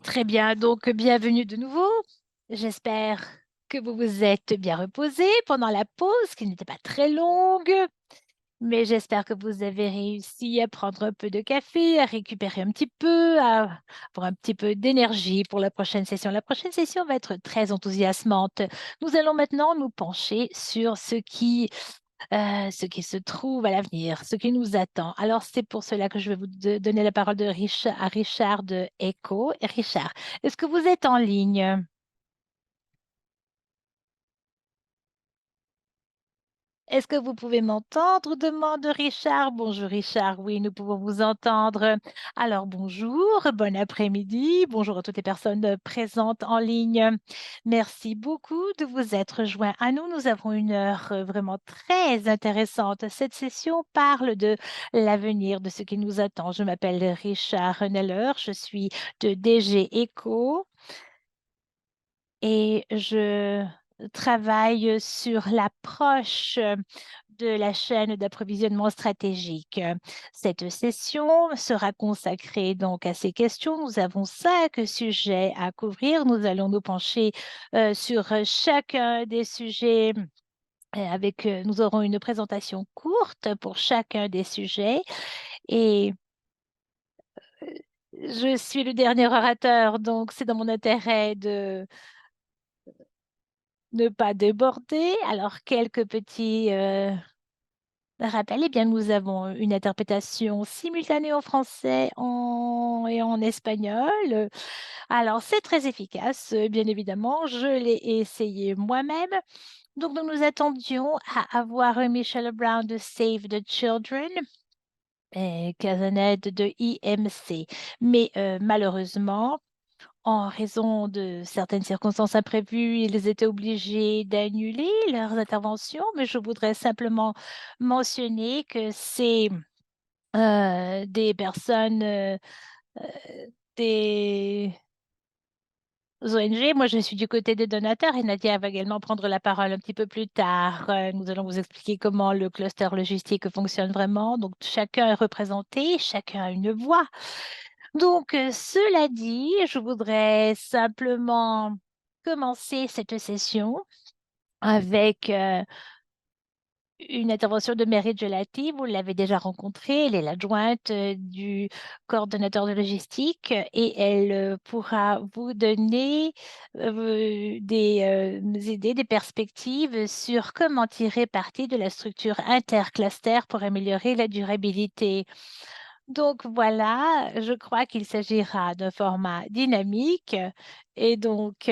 Très bien, donc bienvenue de nouveau. J'espère que vous vous êtes bien reposé pendant la pause, qui n'était pas très longue, mais j'espère que vous avez réussi à prendre un peu de café, à récupérer un petit peu, à avoir un petit peu d'énergie pour la prochaine session. La prochaine session va être très enthousiasmante. Nous allons maintenant nous pencher sur ce qui se trouve à l'avenir, ce qui nous attend. Alors, c'est pour cela que je vais vous donner la parole à Richard de Echo. Richard, est-ce que vous êtes en ligne? Est-ce que vous pouvez m'entendre? Demande Richard. Bonjour Richard, oui, nous pouvons vous entendre. Alors bonjour, bon après-midi, bonjour à toutes les personnes présentes en ligne. Merci beaucoup de vous être joints à nous. Nous avons une heure vraiment très intéressante. Cette session parle de l'avenir, de ce qui nous attend. Je m'appelle Richard Neller, je suis de DG Eco et je travaille sur l'approche de la chaîne d'approvisionnement stratégique. Cette session sera consacrée donc à ces questions. Nous avons 5 sujets à couvrir. Nous allons nous pencher sur chacun des sujets. Nous aurons une présentation courte pour chacun des sujets et je suis le dernier orateur, donc c'est dans mon intérêt de ne pas déborder. Alors, quelques petits rappels. Eh bien, nous avons une interprétation simultanée en français et en espagnol. Alors, c'est très efficace, bien évidemment. Je l'ai essayé moi-même. Donc, nous nous attendions à avoir Michelle Brown de Save the Children et Cazanet de IMC. Mais malheureusement, en raison de certaines circonstances imprévues, ils étaient obligés d'annuler leurs interventions, mais je voudrais simplement mentionner que c'est des personnes, euh, des ONG. Moi, je suis du côté des donateurs et Nadia va également prendre la parole un petit peu plus tard. Nous allons vous expliquer comment le cluster logistique fonctionne vraiment. Donc, chacun est représenté, chacun a une voix. Donc, cela dit, je voudrais simplement commencer cette session avec une intervention de Mary Gelati. Vous l'avez déjà rencontrée, elle est l'adjointe du coordonnateur de logistique et elle pourra vous donner des idées, des perspectives sur comment tirer parti de la structure intercluster pour améliorer la durabilité. Donc voilà, je crois qu'il s'agira d'un format dynamique et donc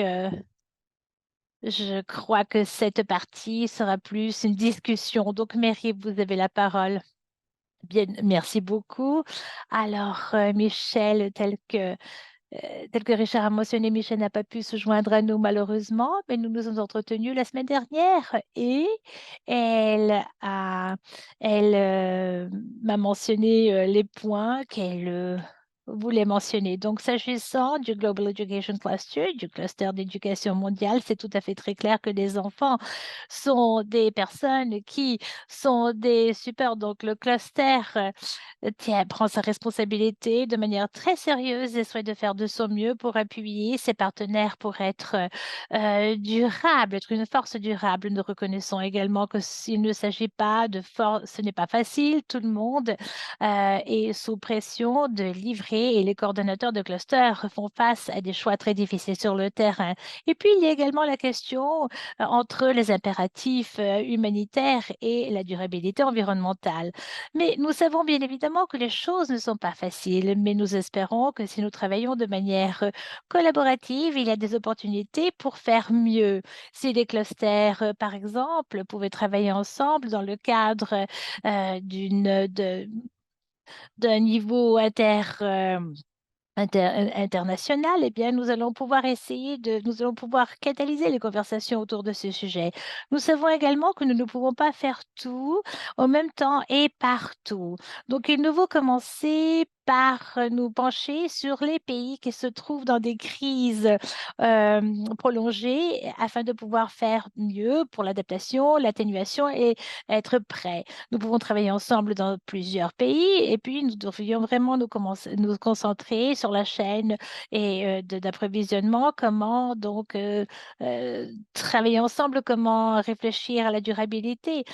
je crois que cette partie sera plus une discussion. Donc Mary, vous avez la parole. Bien, merci beaucoup. Alors Michel, tel que Richard a mentionné, Michel n'a pas pu se joindre à nous malheureusement, mais nous nous sommes entretenus la semaine dernière et elle a, elle m'a mentionné les points qu'elle voulait mentionner. Donc, s'agissant du Global Education Cluster, du cluster d'éducation mondiale, c'est tout à fait très clair que les enfants sont des personnes qui sont des super. Donc, le cluster prend sa responsabilité de manière très sérieuse et souhaite de faire de son mieux pour appuyer ses partenaires pour être durable, être une force durable. Nous reconnaissons également que s'il ne s'agit pas de force, ce n'est pas facile. Tout le monde est sous pression de livrer et les coordonnateurs de cluster font face à des choix très difficiles sur le terrain. Et puis, il y a également la question entre les impératifs humanitaires et la durabilité environnementale. Mais nous savons bien évidemment que les choses ne sont pas faciles, mais nous espérons que si nous travaillons de manière collaborative, il y a des opportunités pour faire mieux. Si les clusters, par exemple, pouvaient travailler ensemble dans le cadre d'un niveau international, eh bien, nous allons pouvoir catalyser les conversations autour de ce sujet. Nous savons également que nous ne pouvons pas faire tout en même temps et partout. Donc, il nous faut commencer par nous pencher sur les pays qui se trouvent dans des crises prolongées afin de pouvoir faire mieux pour l'adaptation, l'atténuation et être prêts. Nous pouvons travailler ensemble dans plusieurs pays et puis nous devrions vraiment nous concentrer sur la chaîne et d'approvisionnement, comment donc travailler ensemble, comment réfléchir à la durabilité.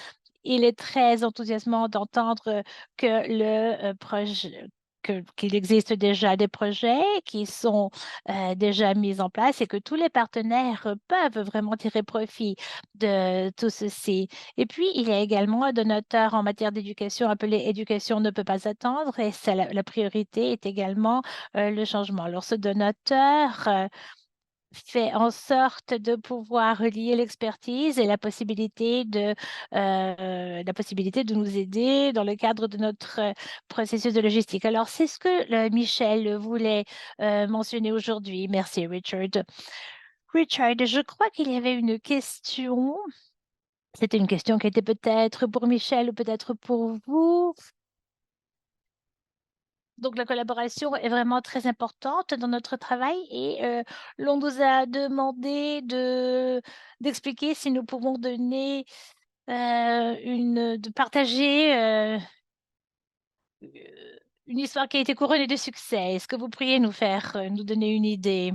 Il est très enthousiasmant d'entendre que qu'il existe déjà des projets qui sont déjà mis en place et que tous les partenaires peuvent vraiment tirer profit de tout ceci. Et puis, il y a également un donateur en matière d'éducation appelé Éducation ne peut pas attendre et la priorité est également le changement. Alors, ce donateur fait en sorte de pouvoir relier l'expertise et la possibilité de nous aider dans le cadre de notre processus de logistique. Alors, c'est ce que Michel voulait mentionner aujourd'hui. Merci, Richard. Richard, je crois qu'il y avait une question. C'était une question qui était peut-être pour Michel ou peut-être pour vous. Donc, la collaboration est vraiment très importante dans notre travail et l'on nous a demandé d'expliquer si nous pouvons donner de partager une histoire qui a été couronnée de succès. Est-ce que vous pourriez nous faire, nous donner une idée?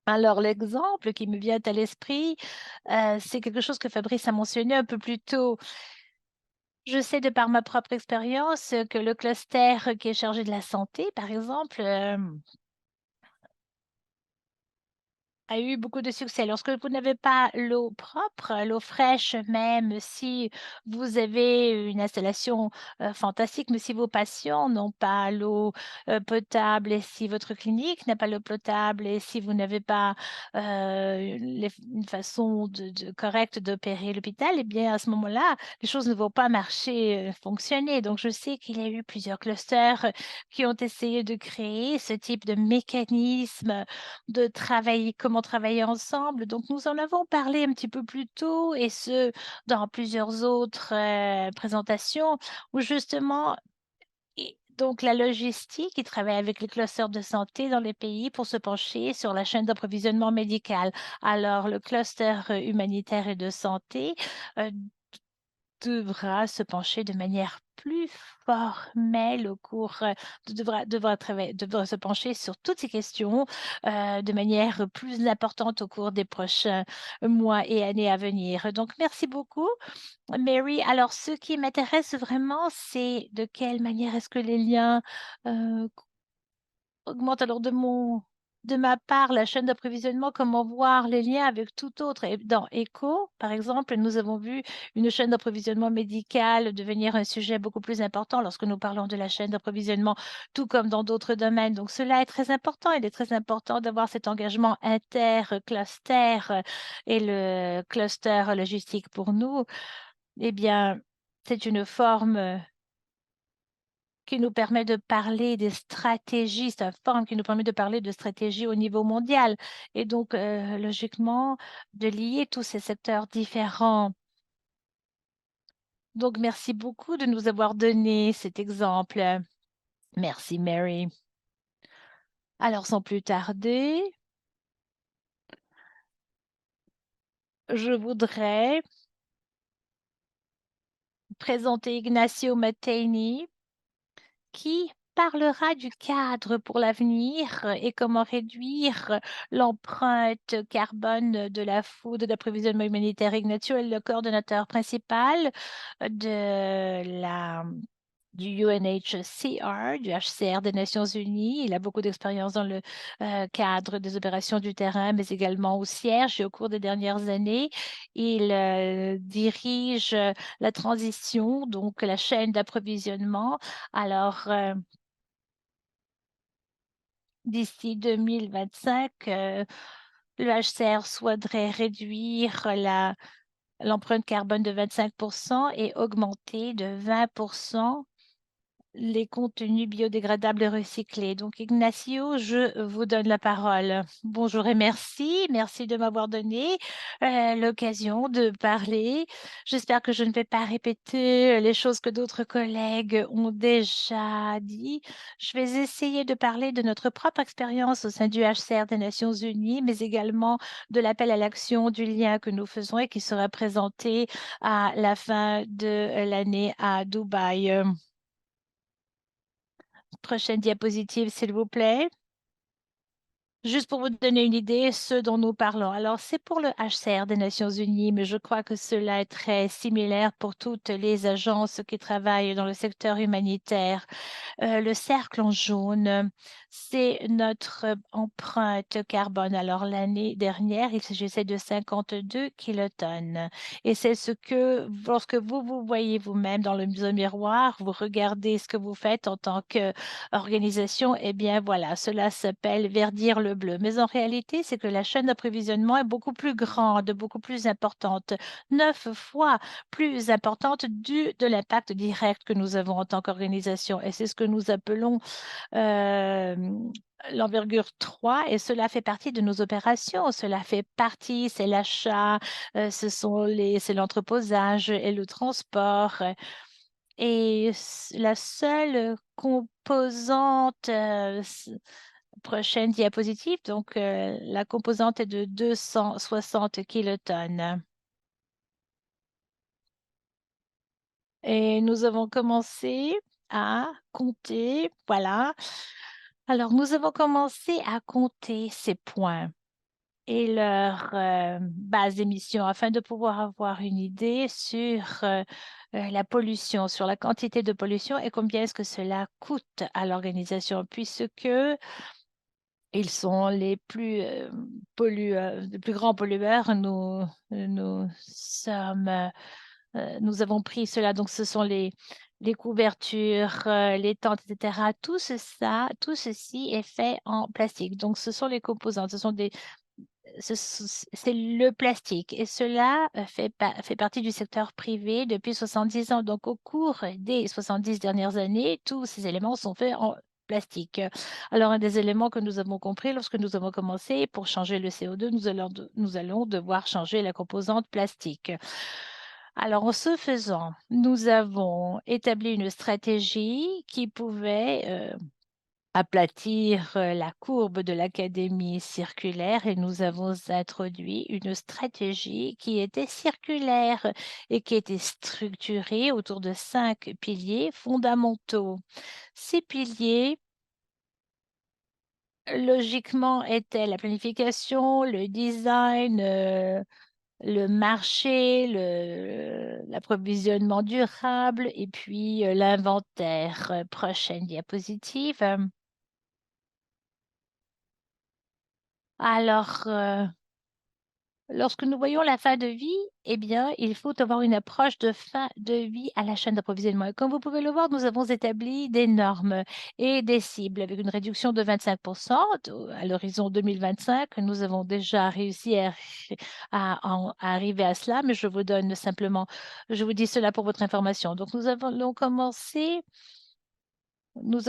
Alors, l'exemple qui me vient à l'esprit, c'est quelque chose que Fabrice a mentionné un peu plus tôt. Je sais de par ma propre expérience que le cluster qui est chargé de la santé, par exemple, a eu beaucoup de succès. Lorsque vous n'avez pas l'eau propre, l'eau fraîche, même si vous avez une installation fantastique, mais si vos patients n'ont pas l'eau potable et si votre clinique n'a pas l'eau potable et si vous n'avez pas une façon correcte d'opérer l'hôpital, eh bien, à ce moment-là, les choses ne vont pas marcher, fonctionner. Donc, je sais qu'il y a eu plusieurs clusters qui ont essayé de créer ce type de mécanisme de travailler, comment travailler ensemble. Donc, nous en avons parlé un petit peu plus tôt et ce, dans plusieurs autres présentations où justement, donc la logistique, ils travaillent avec les clusters de santé dans les pays pour se pencher sur la chaîne d'approvisionnement médical. Alors, le cluster humanitaire et de santé euh, devra se pencher de manière plus formelle au cours, devra se pencher sur toutes ces questions de manière plus importante au cours des prochains mois et années à venir. Donc, merci beaucoup, Mary. Alors, ce qui m'intéresse vraiment, c'est de quelle manière est-ce que les liens augmente alors de ma part la chaîne d'approvisionnement, comment voir les liens avec tout autre. Et dans ECHO, par exemple, nous avons vu une chaîne d'approvisionnement médical devenir un sujet beaucoup plus important lorsque nous parlons de la chaîne d'approvisionnement, tout comme dans d'autres domaines. Donc, cela est très important. Il est très important d'avoir cet engagement inter-cluster et le cluster logistique pour nous. Eh bien, c'est une forme qui nous permet de parler des stratégies, c'est une forme qui nous permet de parler de stratégies au niveau mondial et donc logiquement de lier tous ces secteurs différents. Donc, merci beaucoup de nous avoir donné cet exemple. Merci, Mary. Alors, sans plus tarder, je voudrais présenter Ignacio Mattei, qui parlera du cadre pour l'avenir et comment réduire l'empreinte carbone de la food d'approvisionnement humanitaire. Ignacio est le coordonnateur principal du UNHCR, du HCR des Nations Unies. Il a beaucoup d'expérience dans le cadre des opérations du terrain, mais également au siège. Et au cours des dernières années, il dirige la transition, donc la chaîne d'approvisionnement. Alors, d'ici 2025, le HCR souhaiterait réduire l'empreinte carbone de 25 et augmenter de 20 les contenus biodégradables et recyclés. Donc Ignacio, je vous donne la parole. Bonjour et merci. Merci de m'avoir donné l'occasion de parler. J'espère que je ne vais pas répéter les choses que d'autres collègues ont déjà dit. Je vais essayer de parler de notre propre expérience au sein du HCR des Nations Unies, mais également de l'appel à l'action, du lien que nous faisons et qui sera présenté à la fin de l'année à Dubaï. Prochaine diapositive, s'il vous plaît. Juste pour vous donner une idée, ce dont nous parlons. Alors, c'est pour le HCR des Nations Unies, mais je crois que cela est très similaire pour toutes les agences qui travaillent dans le secteur humanitaire. Le cercle en jaune, c'est notre empreinte carbone. Alors, l'année dernière, il s'agissait de 52 kilotonnes. Et c'est ce que, lorsque vous vous voyez vous-même dans le miroir, vous regardez ce que vous faites en tant qu'organisation, eh bien voilà, cela s'appelle verdir le bleu. Mais en réalité, c'est que la chaîne d'approvisionnement est beaucoup plus grande, beaucoup plus importante, 9 fois plus importante dû de l'impact direct que nous avons en tant qu'organisation. Et c'est ce que nous appelons euh, l'envergure 3 et cela fait partie de nos opérations. Cela fait partie, c'est l'achat, c'est l'entreposage et le transport. Et la seule composante, prochaine diapositive, donc la composante est de 260 kilotonnes. Et nous avons commencé à compter, voilà. Alors, nous avons commencé à compter ces points et leur base d'émission afin de pouvoir avoir une idée sur la pollution, sur la quantité de pollution et combien est-ce que cela coûte à l'organisation, puisque ils sont les plus grands pollueurs. Nous avons pris cela. Donc, ce sont les couvertures, les tentes, etc. Tout ceci est fait en plastique. Donc, ce sont les composantes. C'est le plastique et cela fait partie du secteur privé depuis 70 ans. Donc, au cours des 70 dernières années, tous ces éléments sont faits en plastique. Alors, un des éléments que nous avons compris lorsque nous avons commencé, pour changer le CO2, nous allons devoir changer la composante plastique. Alors, en ce faisant, nous avons établi une stratégie qui pouvait aplatir la courbe de l'académie circulaire et nous avons introduit une stratégie qui était circulaire et qui était structurée autour de 5 piliers fondamentaux. Ces piliers, logiquement, étaient la planification, le design, le marché, l'approvisionnement durable et puis l'inventaire. Prochaine diapositive. Alors, lorsque nous voyons la fin de vie, eh bien, il faut avoir une approche de fin de vie à la chaîne d'approvisionnement. Et comme vous pouvez le voir, nous avons établi des normes et des cibles avec une réduction de 25% à l'horizon 2025. Nous avons déjà réussi à arriver à cela, mais je vous dis cela pour votre information. Donc, nous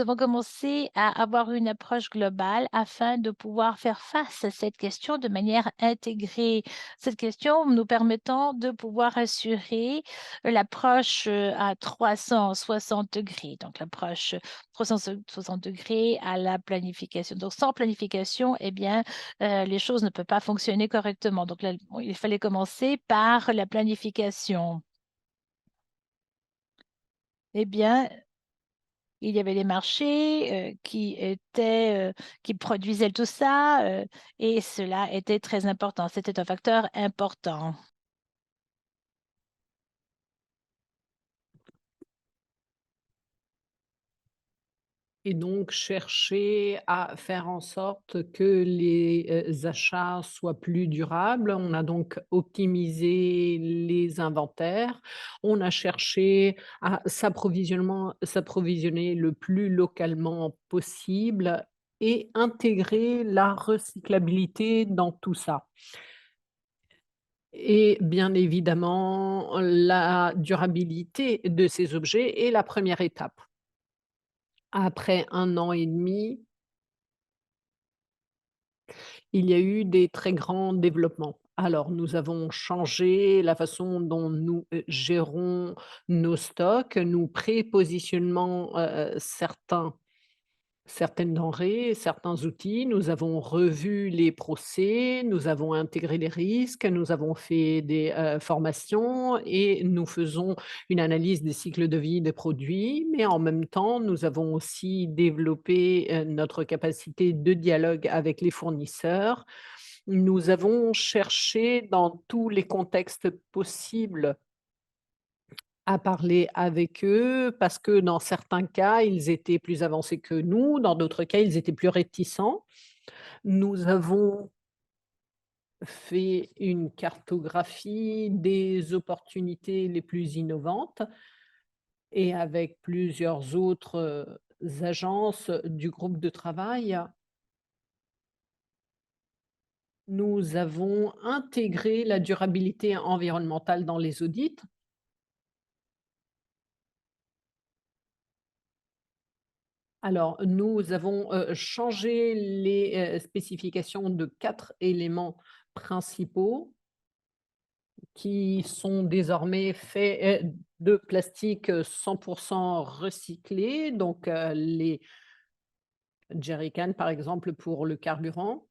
avons commencé à avoir une approche globale afin de pouvoir faire face à cette question de manière intégrée. Cette question nous permettant de pouvoir assurer l'approche à 360 degrés, donc l'approche 360 degrés à la planification. Donc, sans planification, eh bien, les choses ne peuvent pas fonctionner correctement. Donc, là, il fallait commencer par la planification. Eh bien, il y avait des marchés qui produisaient tout ça et cela était très important. C'était un facteur important. Et donc chercher à faire en sorte que les, achats soient plus durables. On a donc optimisé les inventaires. On a cherché à s'approvisionner le plus localement possible et intégrer la recyclabilité dans tout ça. Et bien évidemment, la durabilité de ces objets est la première étape. Après 1 an et demi, il y a eu des très grands développements. Alors, nous avons changé la façon dont nous, gérons nos stocks, nous prépositionnons, certaines denrées, certains outils. Nous avons revu les procès, nous avons intégré les risques, nous avons fait des, formations et nous faisons une analyse des cycles de vie des produits. Mais en même temps, nous avons aussi développé, notre capacité de dialogue avec les fournisseurs. Nous avons cherché dans tous les contextes possibles à parler avec eux parce que dans certains cas, ils étaient plus avancés que nous, dans d'autres cas, ils étaient plus réticents. Nous avons fait une cartographie des opportunités les plus innovantes et avec plusieurs autres, agences du groupe de travail, nous avons intégré la durabilité environnementale dans les audits. Alors, nous avons, changé les, spécifications de 4 éléments principaux qui sont désormais faits, de plastique, 100 recyclé, donc les jerrycans, par exemple, pour le carburant,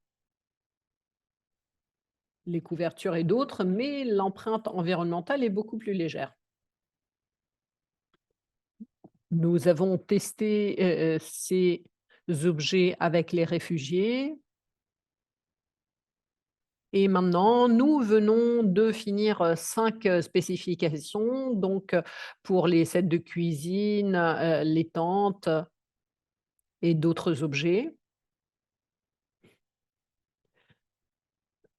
les couvertures et d'autres, mais l'empreinte environnementale est beaucoup plus légère. Nous avons testé, ces objets avec les réfugiés. Et maintenant, nous venons de finir, 5 spécifications, donc pour les sets de cuisine, les tentes et d'autres objets.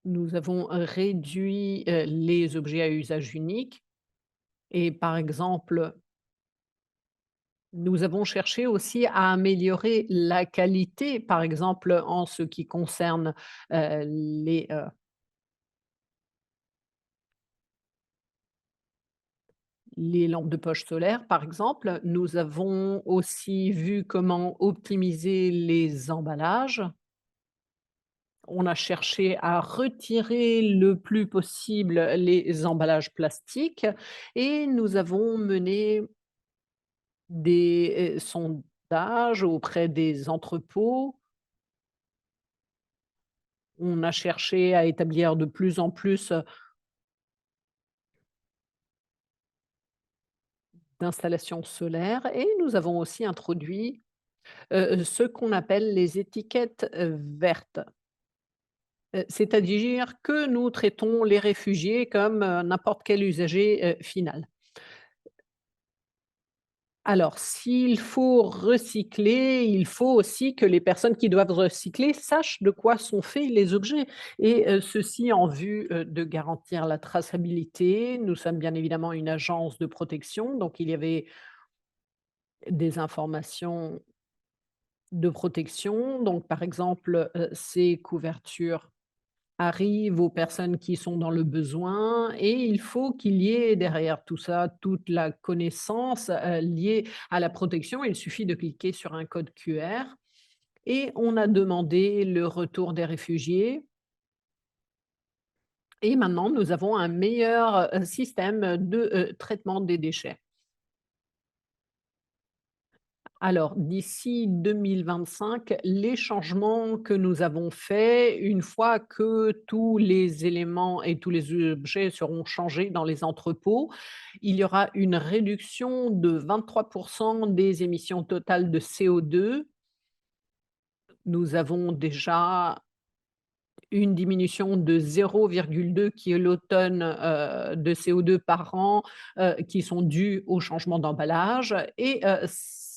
Nous avons réduit, les objets à usage unique et par exemple, nous avons cherché aussi à améliorer la qualité, par exemple, en ce qui concerne, les lampes de poche solaire, par exemple. Nous avons aussi vu comment optimiser les emballages. On a cherché à retirer le plus possible les emballages plastiques et nous avons mené des, sondages auprès des entrepôts. On a cherché à établir de plus en plus, d'installations solaires et nous avons aussi introduit, ce qu'on appelle les étiquettes, vertes. C'est-à-dire que nous traitons les réfugiés comme, n'importe quel usager, final. Alors s'il faut recycler, il faut aussi que les personnes qui doivent recycler sachent de quoi sont faits les objets et ceci en vue, de garantir la traçabilité. Nous sommes bien évidemment une agence de protection, donc il y avait des informations de protection. Donc par exemple, ces couvertures arrive aux personnes qui sont dans le besoin et il faut qu'il y ait derrière tout ça, toute la connaissance, liée à la protection. Il suffit de cliquer sur un code QR et on a demandé le retour des réfugiés et maintenant nous avons un meilleur, système de, traitement des déchets. Alors, d'ici 2025, les changements que nous avons faits, une fois que tous les éléments et tous les objets seront changés dans les entrepôts, il y aura une réduction de 23 des émissions totales de CO2. Nous avons déjà une diminution de 0,2 kilotonnes, de CO2 par an, qui sont dues au changement d'emballage et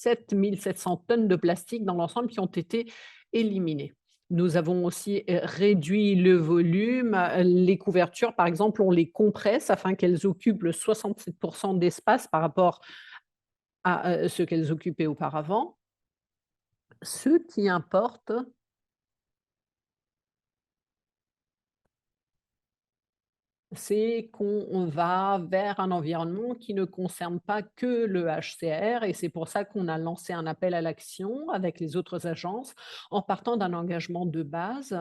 7 700 tonnes de plastique dans l'ensemble qui ont été éliminées. Nous avons aussi, réduit le volume, les couvertures, par exemple, on les compresse afin qu'elles occupent le 67 d'espace par rapport à, ce qu'elles occupaient auparavant. Ce qui importe, c'est qu'on va vers un environnement qui ne concerne pas que le HCR et c'est pour ça qu'on a lancé un appel à l'action avec les autres agences en partant d'un engagement de base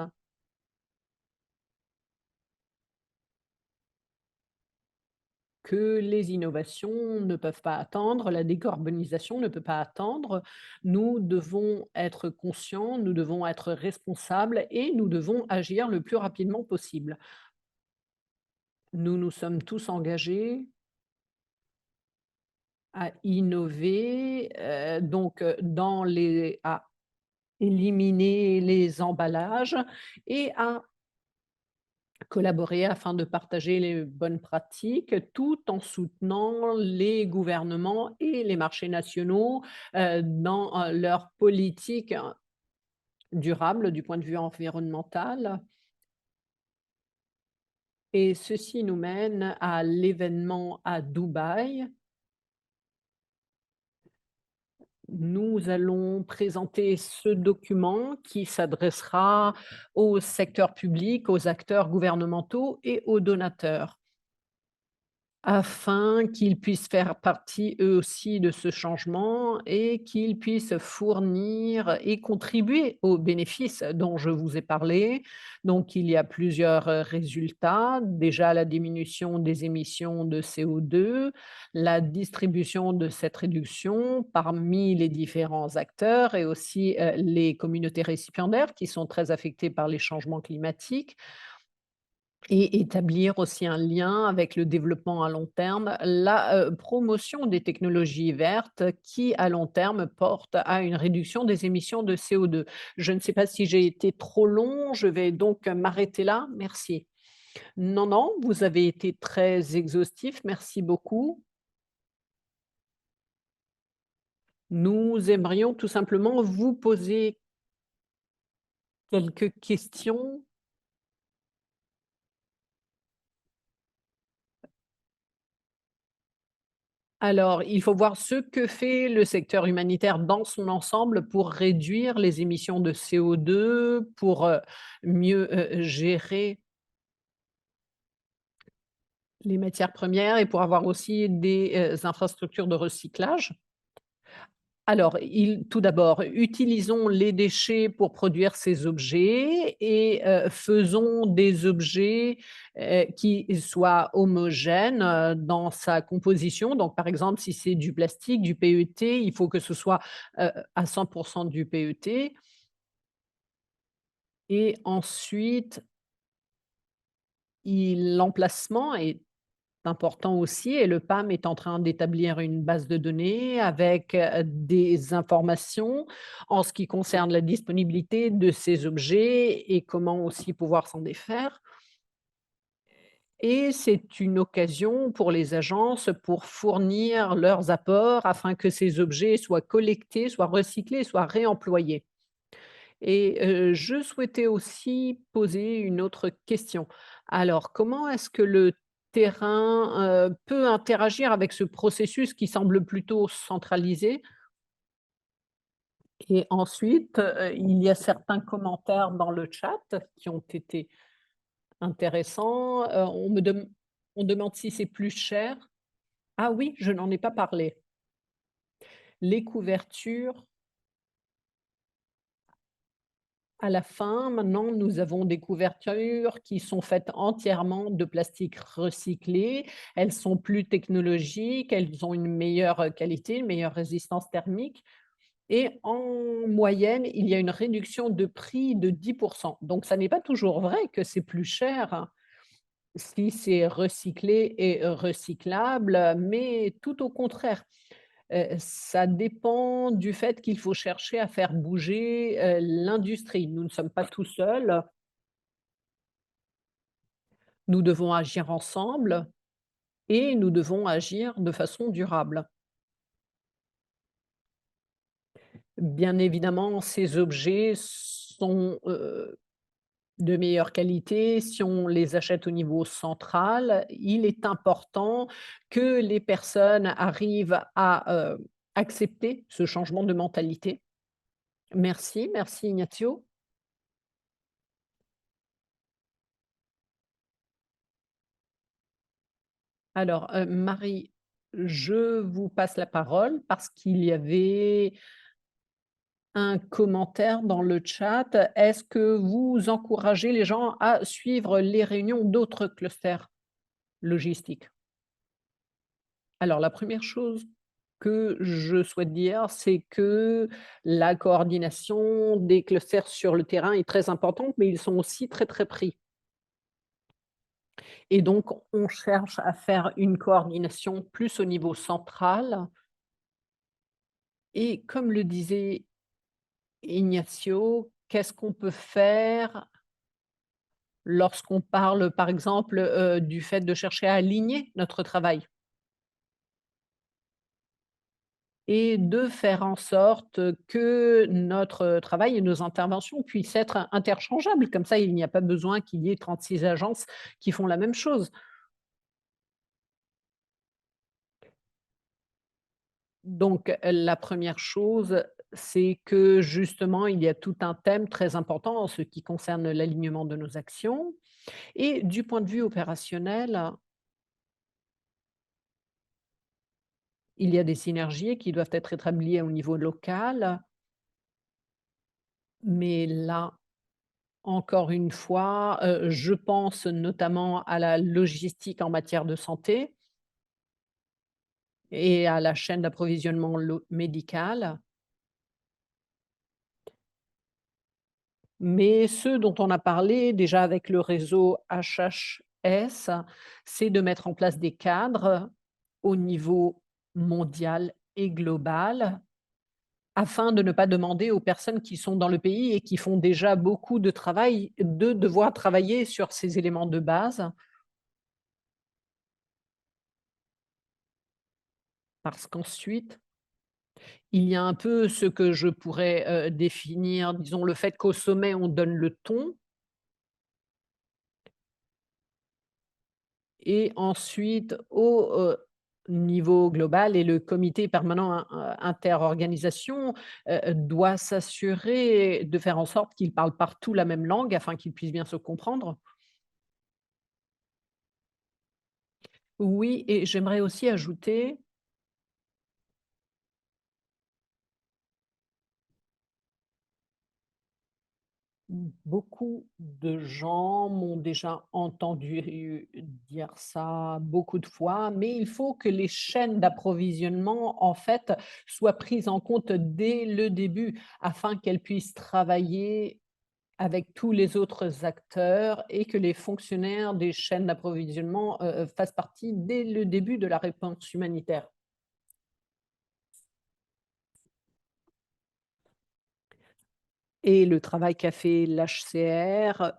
que les innovations ne peuvent pas attendre, la décarbonisation ne peut pas attendre. Nous devons être conscients, nous devons être responsables et nous devons agir le plus rapidement possible. Nous nous sommes tous engagés à innover, dans les à éliminer les emballages et à collaborer afin de partager les bonnes pratiques, tout en soutenant les gouvernements et les marchés nationaux, dans, leur politique, durable du point de vue environnemental et ceci nous mène à l'événement à Dubaï. Nous allons présenter ce document qui s'adressera au secteur public, aux acteurs gouvernementaux et aux donateurs. Afin qu'ils puissent faire partie eux aussi de ce changement et qu'ils puissent fournir et contribuer aux bénéfices dont je vous ai parlé. Donc il y a plusieurs, résultats. Déjà la diminution des émissions de CO2, la distribution de cette réduction parmi les différents acteurs et aussi, les communautés récipiendaires qui sont très affectées par les changements climatiques. Et établir aussi un lien avec le développement à long terme, la, promotion des technologies vertes qui, à long terme, portent à une réduction des émissions de CO2. Je ne sais pas si j'ai été trop long, je vais donc m'arrêter là. Merci. Non, non, vous avez été très exhaustif, merci beaucoup. Nous aimerions tout simplement vous poser quelques questions. Alors, il faut voir ce que fait le secteur humanitaire dans son ensemble pour réduire les émissions de CO2, pour, mieux, gérer les matières premières et pour avoir aussi des, infrastructures de recyclage. Alors, tout d'abord, utilisons les déchets pour produire ces objets et faisons des objets, qui soient homogènes, dans sa composition. Donc, par exemple, si c'est du plastique, du PET, il faut que ce soit, à 100 du PET et ensuite, l'emplacement est important aussi et le PAM est en train d'établir une base de données avec, des informations en ce qui concerne la disponibilité de ces objets et comment aussi pouvoir s'en défaire et c'est une occasion pour les agences pour fournir leurs apports afin que ces objets soient collectés, soient recyclés, soient réemployés. Et je souhaitais aussi poser une autre question. Alors, comment est-ce que le terrain, peut interagir avec ce processus qui semble plutôt centralisé? Et ensuite, il y a certains commentaires dans le chat qui ont été intéressants. On demande si c'est plus cher. Ah oui, je n'en ai pas parlé. Les couvertures à la fin, maintenant, nous avons des couvertures qui sont faites entièrement de plastique recyclé. Elles sont plus technologiques, elles ont une meilleure qualité, une meilleure résistance thermique et en moyenne, il y a une réduction de prix de 10%. Donc ça n'est pas toujours vrai que c'est plus cher si c'est recyclé et recyclable, mais tout au contraire. Ça dépend du fait qu'il faut chercher à faire bouger, l'industrie. Nous ne sommes pas tout seuls, nous devons agir ensemble et nous devons agir de façon durable. Bien évidemment, ces objets sont, de meilleure qualité. Si on les achète au niveau central, il est important que les personnes arrivent à, accepter ce changement de mentalité. Merci, merci Ignazio. Alors, Marie, je vous passe la parole parce qu'il y avait un commentaire dans le chat. Est-ce que vous encouragez les gens à suivre les réunions d'autres clusters logistiques? Alors la première chose que je souhaite dire, c'est que la coordination des clusters sur le terrain est très importante, mais ils sont aussi très, très pris et donc on cherche à faire une coordination plus au niveau central et comme le disait Ignacio, qu'est-ce qu'on peut faire lorsqu'on parle, par exemple, du fait de chercher à aligner notre travail? Et de faire en sorte que notre travail et nos interventions puissent être interchangeables. Comme ça, il n'y a pas besoin qu'il y ait 36 agences qui font la même chose. Donc, la première chose, c'est que justement, il y a tout un thème très important en ce qui concerne l'alignement de nos actions et du point de vue opérationnel, il y a des synergies qui doivent être établies au niveau local, mais là, encore une fois, je pense notamment à la logistique en matière de santé et à la chaîne d'approvisionnement médical. Mais ce dont on a parlé déjà avec le réseau HHS, c'est de mettre en place des cadres au niveau mondial et global, afin de ne pas demander aux personnes qui sont dans le pays et qui font déjà beaucoup de travail, de devoir travailler sur ces éléments de base. Parce qu'ensuite, il y a un peu ce que je pourrais, définir, disons le fait qu'au sommet on donne le ton et ensuite au, niveau global et le comité permanent interorganisation, doit s'assurer de faire en sorte qu'ils parlent partout la même langue afin qu'ils puissent bien se comprendre. Oui et j'aimerais aussi ajouter. Beaucoup de gens m'ont déjà entendu dire ça beaucoup de fois, mais il faut que les chaînes d'approvisionnement, en fait, soient prises en compte dès le début afin qu'elles puissent travailler avec tous les autres acteurs et que les fonctionnaires des chaînes d'approvisionnement, fassent partie dès le début de la réponse humanitaire. Et le travail qu'a fait l'HCR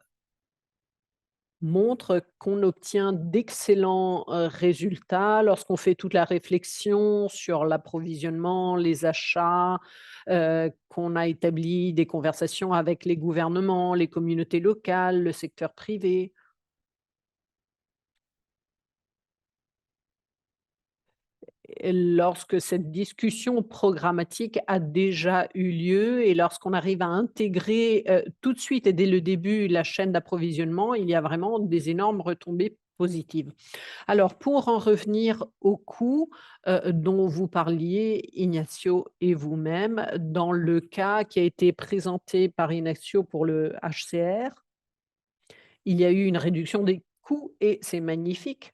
montre qu'on obtient d'excellents, résultats lorsqu'on fait toute la réflexion sur l'approvisionnement, les achats, qu'on a établi des conversations avec les gouvernements, les communautés locales, le secteur privé. Et lorsque cette discussion programmatique a déjà eu lieu et lorsqu'on arrive à intégrer, tout de suite et dès le début la chaîne d'approvisionnement, il y a vraiment des énormes retombées positives. Alors pour en revenir au coût, dont vous parliez, Ignacio et vous-même, dans le cas qui a été présenté par Ignacio pour le HCR, il y a eu une réduction des coûts et c'est magnifique.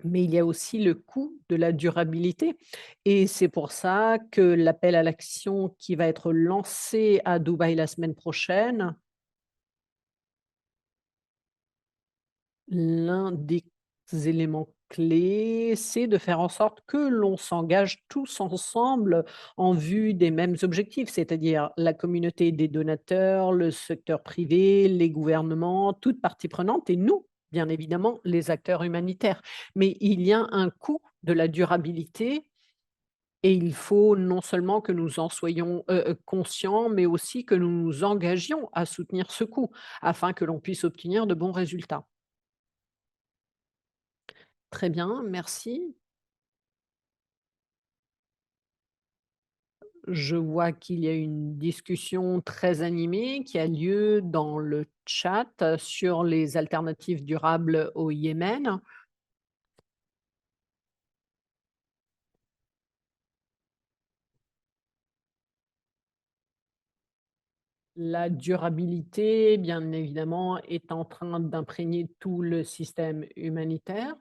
Mais il y a aussi le coût de la durabilité et c'est pour ça que l'appel à l'action qui va être lancé à Dubaï la semaine prochaine, l'un des éléments clés, c'est de faire en sorte que l'on s'engage tous ensemble en vue des mêmes objectifs, c'est-à-dire la communauté des donateurs, le secteur privé, les gouvernements, toutes parties prenantes et nous, bien évidemment, les acteurs humanitaires. Mais il y a un coût de la durabilité et il faut non seulement que nous en soyons, conscients, mais aussi que nous nous engagions à soutenir ce coût afin que l'on puisse obtenir de bons résultats. Très bien, merci. Je vois qu'il y a une discussion très animée qui a lieu dans le chat sur les alternatives durables au Yémen. La durabilité, bien évidemment, est en train d'imprégner tout le système humanitaire.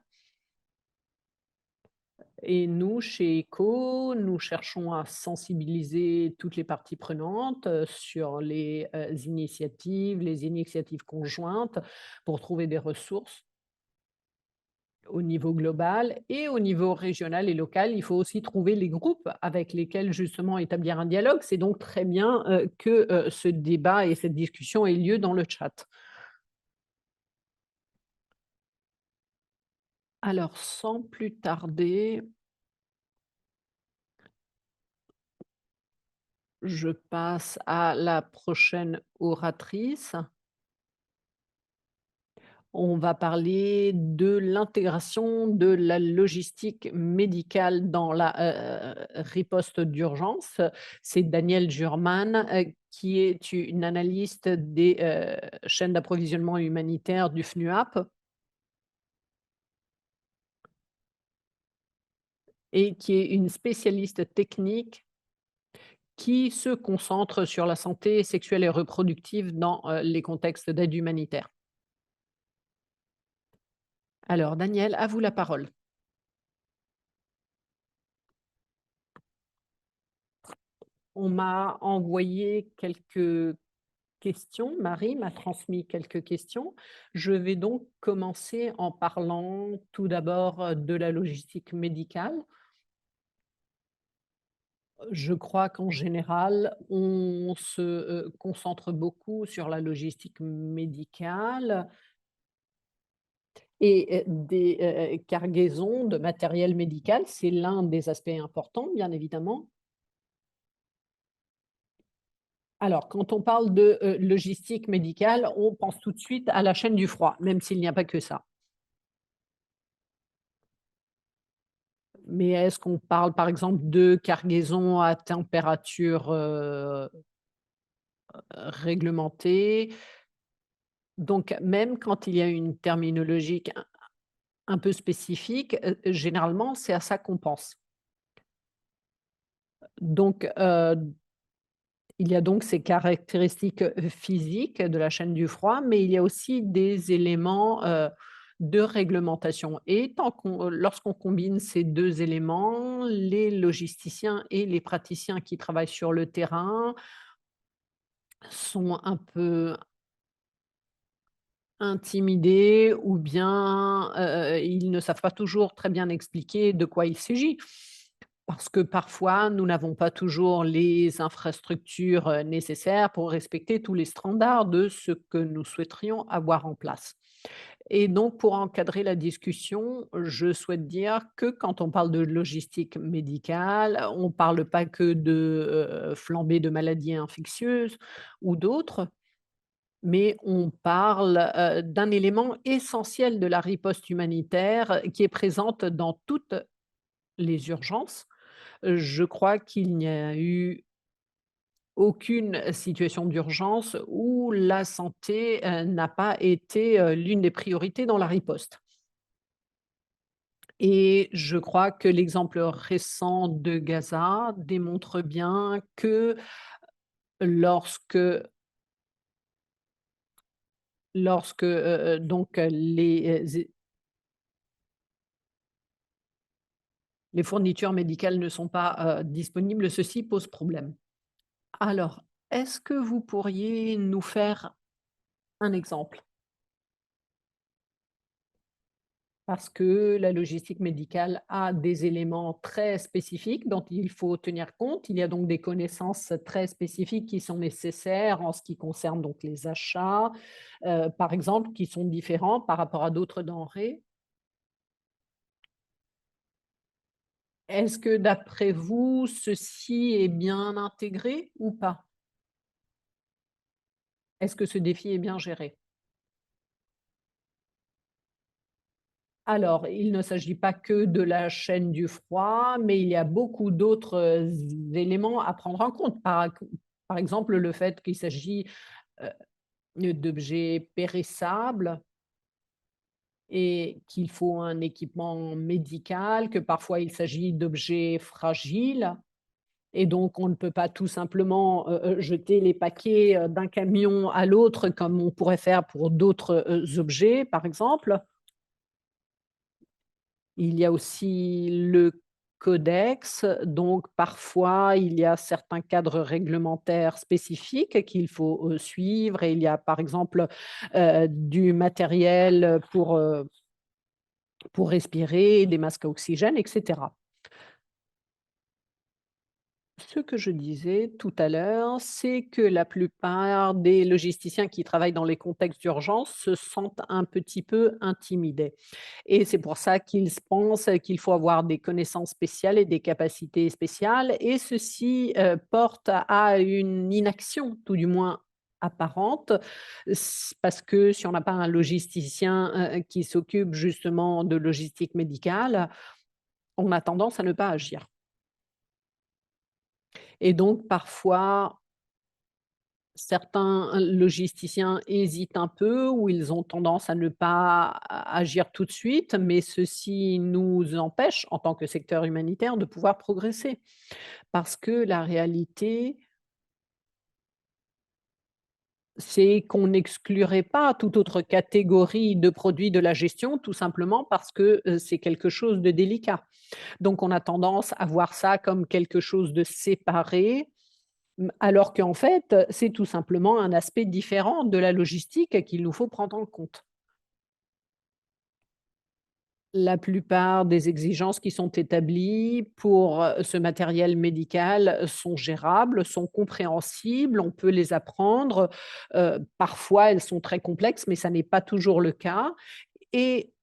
Et nous, chez ECO, nous cherchons à sensibiliser toutes les parties prenantes, sur les initiatives conjointes pour trouver des ressources au niveau global et au niveau régional et local. Il faut aussi trouver les groupes avec lesquels justement établir un dialogue. C'est donc très bien, que, ce débat et cette discussion aient lieu dans le chat. Alors sans plus tarder, je passe à la prochaine oratrice. On va parler de l'intégration de la logistique médicale dans la, riposte d'urgence. C'est Danielle Jurman, qui est une analyste des, chaînes d'approvisionnement humanitaire du FNUAP et qui est une spécialiste technique qui se concentre sur la santé sexuelle et reproductive dans, les contextes d'aide humanitaire. Alors Danielle, à vous la parole. On m'a envoyé quelques questions. Marie m'a transmis quelques questions. Je vais donc commencer en parlant tout d'abord de la logistique médicale. Je crois qu'en général, on se concentre beaucoup sur la logistique médicale et des cargaisons de matériel médical. C'est l'un des aspects importants, bien évidemment. Alors, quand on parle de logistique médicale, on pense tout de suite à la chaîne du froid, même s'il n'y a pas que ça. Mais est-ce qu'on parle, par exemple, de cargaison à température, réglementée? Donc même quand il y a une terminologie un peu spécifique, généralement, c'est à ça qu'on pense. Donc il y a donc ces caractéristiques, physiques de la chaîne du froid, mais il y a aussi des éléments, de réglementation et lorsqu'on combine ces 2 éléments, les logisticiens et les praticiens qui travaillent sur le terrain sont un peu intimidés ou bien, ils ne savent pas toujours très bien expliquer de quoi il s'agit. Parce que parfois, nous n'avons pas toujours les infrastructures, nécessaires pour respecter tous les standards de ce que nous souhaiterions avoir en place. Et donc pour encadrer la discussion, je souhaite dire que quand on parle de logistique médicale, on ne parle pas que de, flambée de maladies infectieuses ou d'autres, mais on parle, d'un élément essentiel de la riposte humanitaire qui est présente dans toutes les urgences. Je crois qu'il n'y a eu aucune situation d'urgence où la santé, n'a pas été, l'une des priorités dans la riposte. Et je crois que l'exemple récent de Gaza démontre bien que lorsque donc les fournitures médicales ne sont pas, disponibles, ceci pose problème. Alors, est-ce que vous pourriez nous faire un exemple? Parce que la logistique médicale a des éléments très spécifiques dont il faut tenir compte. Il y a donc des connaissances très spécifiques qui sont nécessaires en ce qui concerne donc les achats, par exemple, qui sont différents par rapport à d'autres denrées. Est-ce que d'après vous, ceci est bien intégré ou pas? Est-ce que ce défi est bien géré? Alors, il ne s'agit pas que de la chaîne du froid, mais il y a beaucoup d'autres, éléments à prendre en compte. Par exemple, le fait qu'il s'agit, d'objets périssables et qu'il faut un équipement médical, que parfois il s'agit d'objets fragiles et donc on ne peut pas tout simplement, jeter les paquets, d'un camion à l'autre comme on pourrait faire pour d'autres, objets, par exemple. Il y a aussi le codex, donc parfois il y a certains cadres réglementaires spécifiques qu'il faut, suivre, et il y a par exemple, du matériel pour respirer, des masques à oxygène, et cetera. Ce que je disais tout à l'heure, c'est que la plupart des logisticiens qui travaillent dans les contextes d'urgence se sentent un petit peu intimidés. Et c'est pour ça qu'ils pensent qu'il faut avoir des connaissances spéciales et des capacités spéciales, et ceci, porte à une inaction, tout du moins apparente, parce que si on n'a pas un logisticien, qui s'occupe justement de logistique médicale, on a tendance à ne pas agir. Et donc parfois, certains logisticiens hésitent un peu, ou ils ont tendance à ne pas agir tout de suite, mais ceci nous empêche, en tant que secteur humanitaire, de pouvoir progresser. Parce que la réalité, c'est qu'on n'exclurait pas toute autre catégorie de produits de la gestion, tout simplement parce que, c'est quelque chose de délicat. Donc on a tendance à voir ça comme quelque chose de séparé. Alors qu'en fait, c'est tout simplement un aspect différent de la logistique qu'il nous faut prendre en compte. La plupart des exigences qui sont établies pour, ce matériel médical sont gérables, sont compréhensibles, on peut les apprendre. Parfois, elles sont très complexes, mais ça n'est pas toujours le cas, et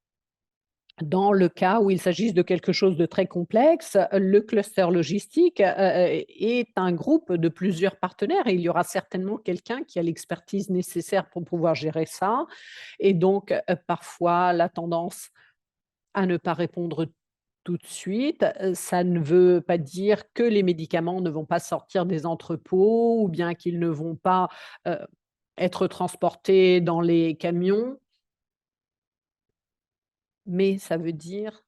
dans le cas où il s'agisse de quelque chose de très complexe, le cluster logistique, est un groupe de plusieurs partenaires, et il y aura certainement quelqu'un qui a l'expertise nécessaire pour pouvoir gérer ça, et donc parfois la tendance à ne pas répondre tout de suite, ça ne veut pas dire que les médicaments ne vont pas sortir des entrepôts, ou bien qu'ils ne vont pas, heu, être transportés dans les camions, mais ça veut dire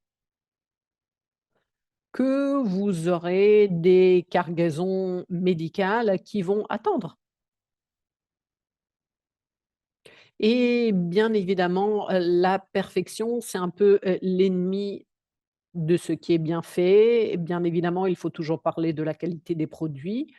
que vous aurez des cargaisons médicales qui vont attendre, et bien évidemment, la perfection, c'est un peu, l'ennemi de ce qui est bien fait. Et bien évidemment, il faut toujours parler de la qualité des produits,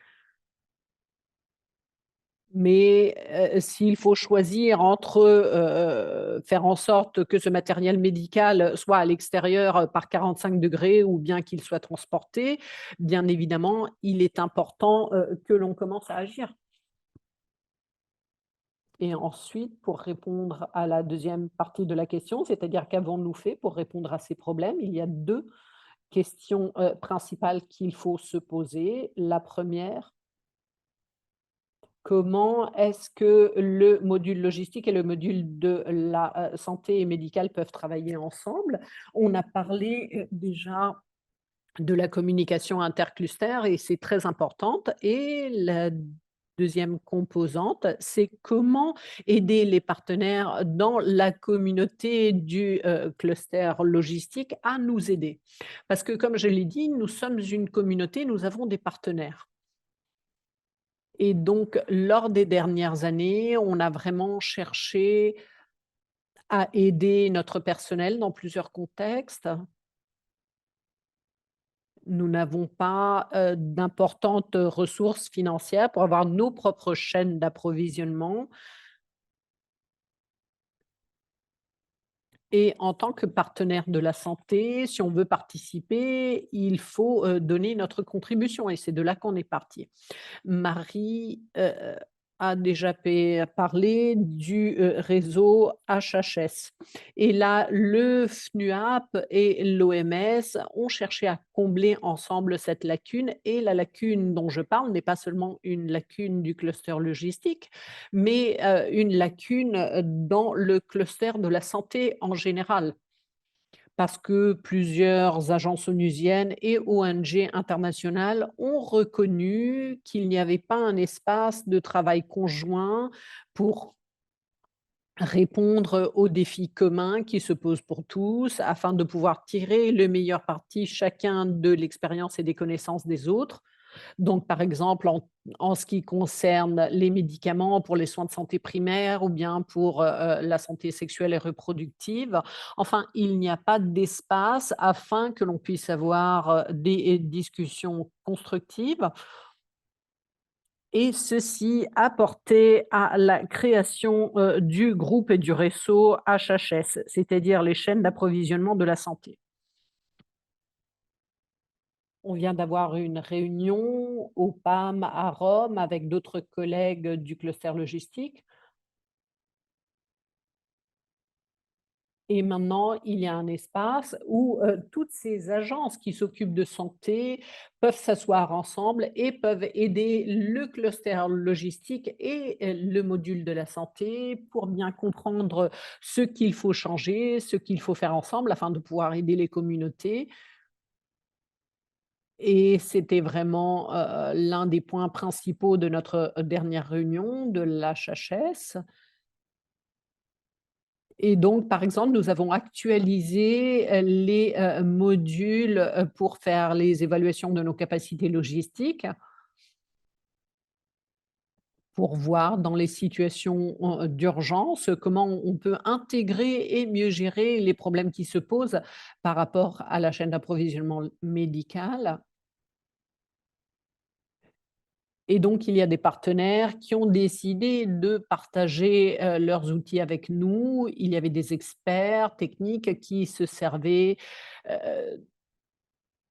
mais s'il faut choisir entre, faire en sorte que ce matériel médical soit à l'extérieur, par 45 degrés, ou bien qu'il soit transporté, bien évidemment, il est important, que l'on commence à agir. Et ensuite, pour répondre à la deuxième partie de la question, c'est-à-dire qu'avons-nous fait pour répondre à ces problèmes? Il y a 2 questions, principales qu'il faut se poser. La première: comment est-ce que le module logistique et le module de la, santé et médicale peuvent travailler ensemble? On a parlé, déjà de la communication intercluster, et c'est très importante, et la deuxième composante, c'est comment aider les partenaires dans la communauté du, cluster logistique à nous aider. Parce que comme je l'ai dit, nous sommes une communauté, nous avons des partenaires, et donc lors des dernières années, on a vraiment cherché à aider notre personnel dans plusieurs contextes. Nous n'avons pas, d'importantes ressources financières pour avoir nos propres chaînes d'approvisionnement, et en tant que partenaire de la santé, si on veut participer, il faut, donner notre contribution, et c'est de là qu'on est parti. Marie, a déjà parlé du, réseau HHS, et là, le FNUAP et l'OMS ont cherché à combler ensemble cette lacune, et la lacune dont je parle n'est pas seulement une lacune du cluster logistique, mais, une lacune, dans le cluster de la santé en général. Parce que plusieurs agences onusiennes et ONG internationales ont reconnu qu'il n'y avait pas un espace de travail conjoint pour répondre aux défis communs qui se posent pour tous, afin de pouvoir tirer le meilleur parti chacun de l'expérience et des connaissances des autres. Donc, par exemple, en ce qui concerne les médicaments pour les soins de santé primaires ou bien pour, la santé sexuelle et reproductive. Enfin, il n'y a pas d'espace afin que l'on puisse avoir, des discussions constructives et ceci a porté à la création, du groupe et du réseau HHS, c'est-à-dire les chaînes d'approvisionnement de la santé. On vient d'avoir une réunion au PAM à Rome avec d'autres collègues du cluster logistique et maintenant il y a un espace où, toutes ces agences qui s'occupent de santé peuvent s'asseoir ensemble et peuvent aider le cluster logistique et le module de la santé pour bien comprendre ce qu'il faut changer, ce qu'il faut faire ensemble afin de pouvoir aider les communautés. Et c'était vraiment, l'un des points principaux de notre, dernière réunion de l'HHS et donc par exemple, nous avons actualisé, les, modules, pour faire les évaluations de nos capacités logistiques, pour voir dans les situations, d'urgence, comment on peut intégrer et mieux gérer les problèmes qui se posent par rapport à la chaîne d'approvisionnement médical. Et donc, il y a des partenaires qui ont décidé de partager, leurs outils avec nous. Il y avait des experts techniques qui se servaient, heu,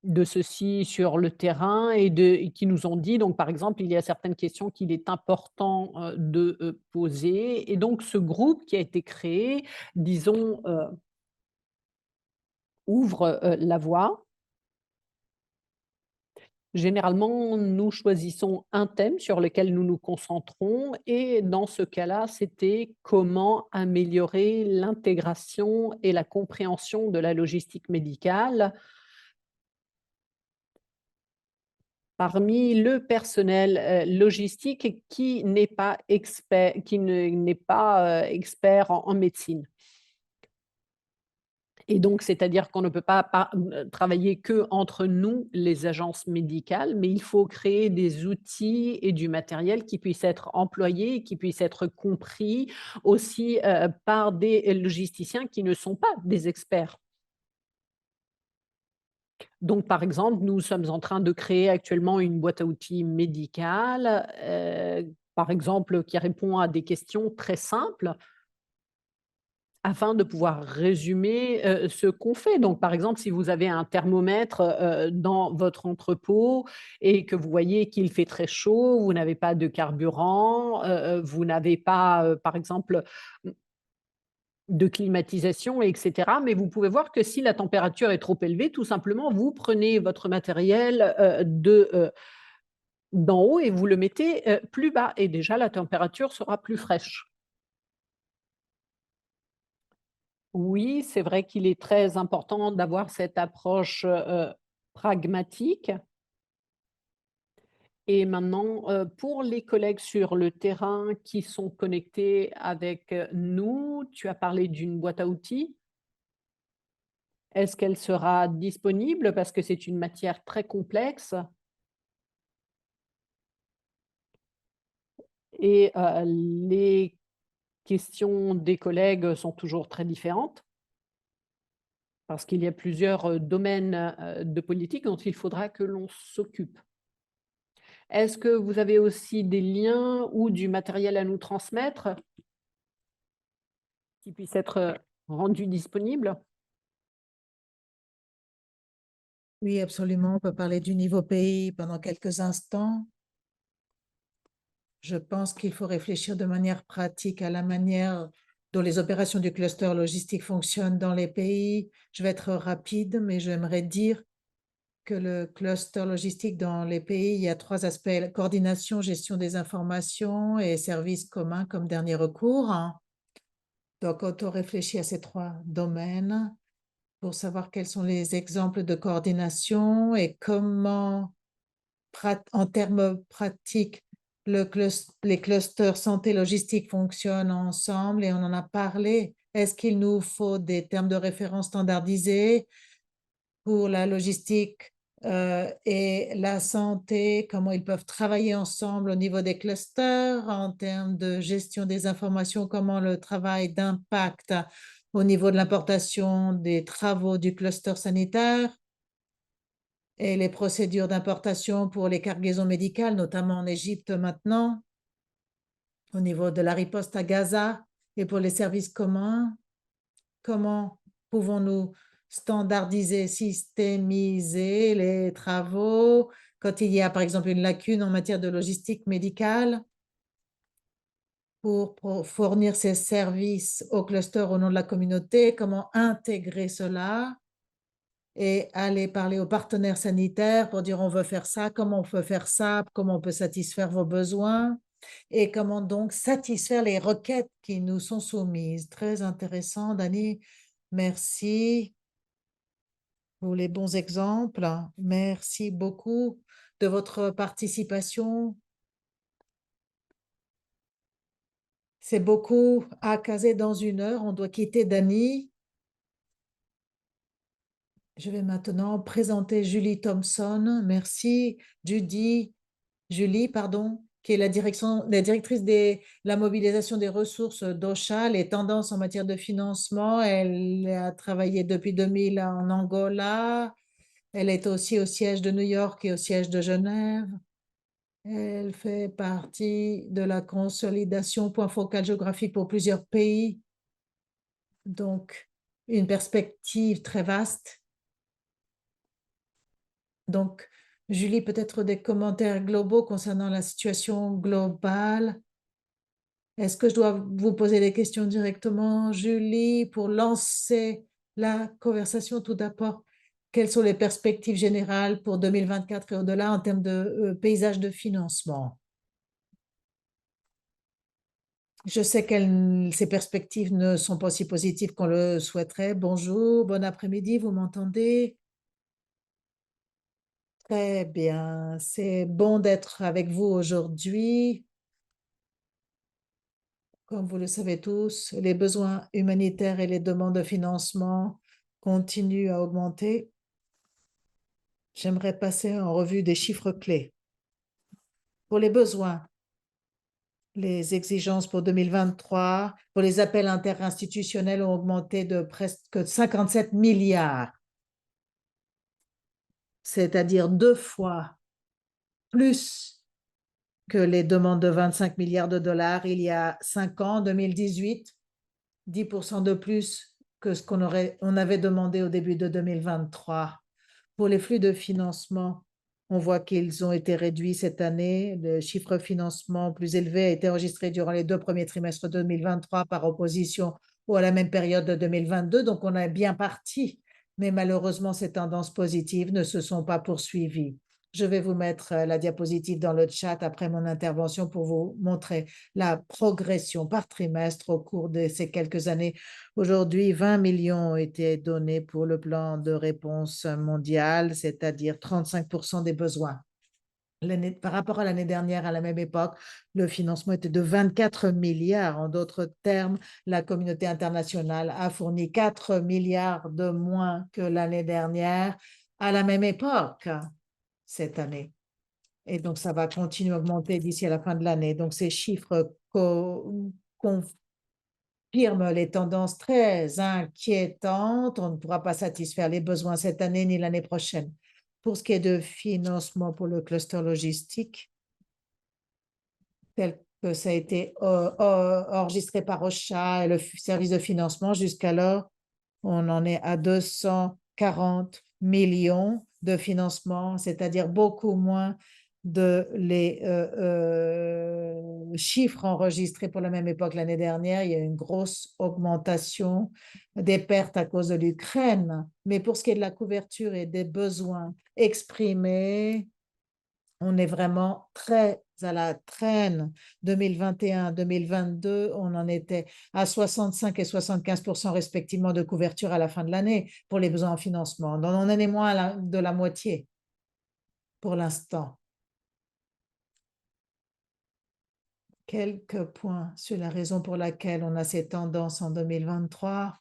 de ceci sur le terrain et qui nous ont dit donc, par exemple, il y a certaines questions qu'il est important, de, poser et donc ce groupe qui a été créé, disons, ouvre, la voie. Généralement, nous choisissons un thème sur lequel nous nous concentrons et dans ce cas-là, c'était comment améliorer l'intégration et la compréhension de la logistique médicale parmi le personnel, logistique qui n'est pas expert qui ne n'est pas, expert en médecine. Et donc, c'est-à-dire qu'on ne peut pas travailler que entre nous, les agences médicales, mais il faut créer des outils et du matériel qui puissent être employés et qui puissent être compris aussi, par des logisticiens qui ne sont pas des experts. Donc, par exemple, nous sommes en train de créer actuellement une boîte à outils médicale, par exemple, qui répond à des questions très simples. Afin de pouvoir résumer, ce qu'on fait. Donc par exemple, si vous avez un thermomètre, dans votre entrepôt et que vous voyez qu'il fait très chaud, vous n'avez pas de carburant, vous n'avez pas, par exemple, mmh, de climatisation et cetera. Mais vous pouvez voir que si la température est trop élevée, tout simplement, vous prenez votre matériel, d'en haut et vous le mettez, plus bas et déjà la température sera plus fraîche. Oui, c'est vrai qu'il est très important d'avoir cette approche, pragmatique et maintenant, pour les collègues sur le terrain qui sont connectés avec, nous, tu as parlé d'une boîte à outils. Est-ce qu'elle sera disponible? Parce que c'est une matière très complexe et les questions des collègues sont toujours très différentes parce qu'il y a plusieurs, domaines, de politique dont il faudra que l'on s'occupe. Est-ce que vous avez aussi des liens ou du matériel à nous transmettre qui puisse être, rendu disponible? Oui, absolument. On peut parler du niveau pays pendant quelques instants. Je pense qu'il faut réfléchir de manière pratique à la manière dont les opérations du cluster logistique fonctionnent dans les pays. Je vais être rapide, mais j'aimerais dire que le cluster logistique dans les pays, il y a trois aspects: la coordination, gestion des informations et services communs comme dernier recours, hein. Donc, quand on réfléchit à ces trois domaines, pour savoir quels sont les exemples de coordination et comment en termes pratiques, les clusters santé logistique fonctionnent ensemble et on en a parlé. Est-ce qu'il nous faut des termes de référence standardisés pour la logistique et la santé, comment ils peuvent travailler ensemble au niveau des clusters, en termes de gestion des informations, comment le travail d'impact au niveau de l'importation des travaux du cluster sanitaire et les procédures d'importation pour les cargaisons médicales, notamment en Égypte maintenant, au niveau de la riposte à Gaza et pour les services communs. Comment pouvons-nous standardiser, systémiser les travaux quand il y a, par exemple, une lacune en matière de logistique médicale pour fournir ces services au cluster au nom de la communauté? Comment intégrer cela et aller parler aux partenaires sanitaires pour dire on veut faire ça, comment on peut faire ça, comment on peut satisfaire vos besoins et comment donc satisfaire les requêtes qui nous sont soumises. Très intéressant, Dani. Merci pour les bons exemples. Merci beaucoup de votre participation. C'est beaucoup à caser dans 1 heure. On doit quitter Dani. Je vais maintenant présenter Julie Thompson. Merci, Julie, pardon, qui est la directrice de la mobilisation des ressources d'OCHA, les tendances en matière de financement. Elle a travaillé depuis 2000 en Angola. Elle est aussi au siège de New York et au siège de Genève. Elle fait partie de la consolidation point focal géographique pour plusieurs pays. Donc, une perspective très vaste. Donc, Julie, peut-être des commentaires globaux concernant la situation globale. Est-ce que je dois vous poser des questions directement, Julie, pour lancer la conversation tout d'abord? Quelles sont les perspectives générales pour 2024 et au-delà en termes de paysage de financement? Je sais que ces perspectives ne sont pas aussi positives qu'on le souhaiterait. Bonjour, bon après-midi, vous m'entendez? Très bien, c'est bon d'être avec vous aujourd'hui. Comme vous le savez tous, les besoins humanitaires et les demandes de financement continuent à augmenter. J'aimerais passer en revue des chiffres clés. Pour les besoins, les exigences pour 2023, pour les appels interinstitutionnels ont augmenté de presque 57 milliards, c'est-à-dire 2 fois plus que les demandes de 25 milliards de dollars il y a 5 ans, 2018, 10% de plus que ce on avait demandé au début de 2023. Pour les flux de financement, on voit qu'ils ont été réduits cette année. Le chiffre de financement plus élevé a été enregistré durant les 2 premiers trimestres de 2023 par opposition ou à la même période de 2022. Donc, on est bien parti. Mais malheureusement, ces tendances positives ne se sont pas poursuivies. Je vais vous mettre la diapositive dans le chat après mon intervention pour vous montrer la progression par trimestre au cours de ces quelques années. Aujourd'hui, 20 millions ont été donnés pour le plan de réponse mondial, c'est-à-dire 35% des besoins. Par rapport à l'année dernière, à la même époque, le financement était de 24 milliards. En d'autres termes, la communauté internationale a fourni 4 milliards de moins que l'année dernière à la même époque cette année. Et donc, ça va continuer à augmenter d'ici à la fin de l'année. Donc, ces chiffres confirment les tendances très inquiétantes. On ne pourra pas satisfaire les besoins cette année ni l'année prochaine. Pour ce qui est de financement pour le cluster logistique, tel que ça a été enregistré par OCHA et le service de financement, jusqu'alors, on en est à 240 millions de financement, c'est-à-dire beaucoup moins de les chiffres enregistrés pour la même époque l'année dernière. Il y a une grosse augmentation des pertes à cause de l'Ukraine. Mais pour ce qui est de la couverture et des besoins exprimés, on est vraiment très à la traîne. 2021, 2022, on en était à 65 et 75% respectivement de couverture à la fin de l'année pour les besoins en financement. On en est moins de la moitié pour l'instant. Quelques points sur la raison pour laquelle on a ces tendances en 2023.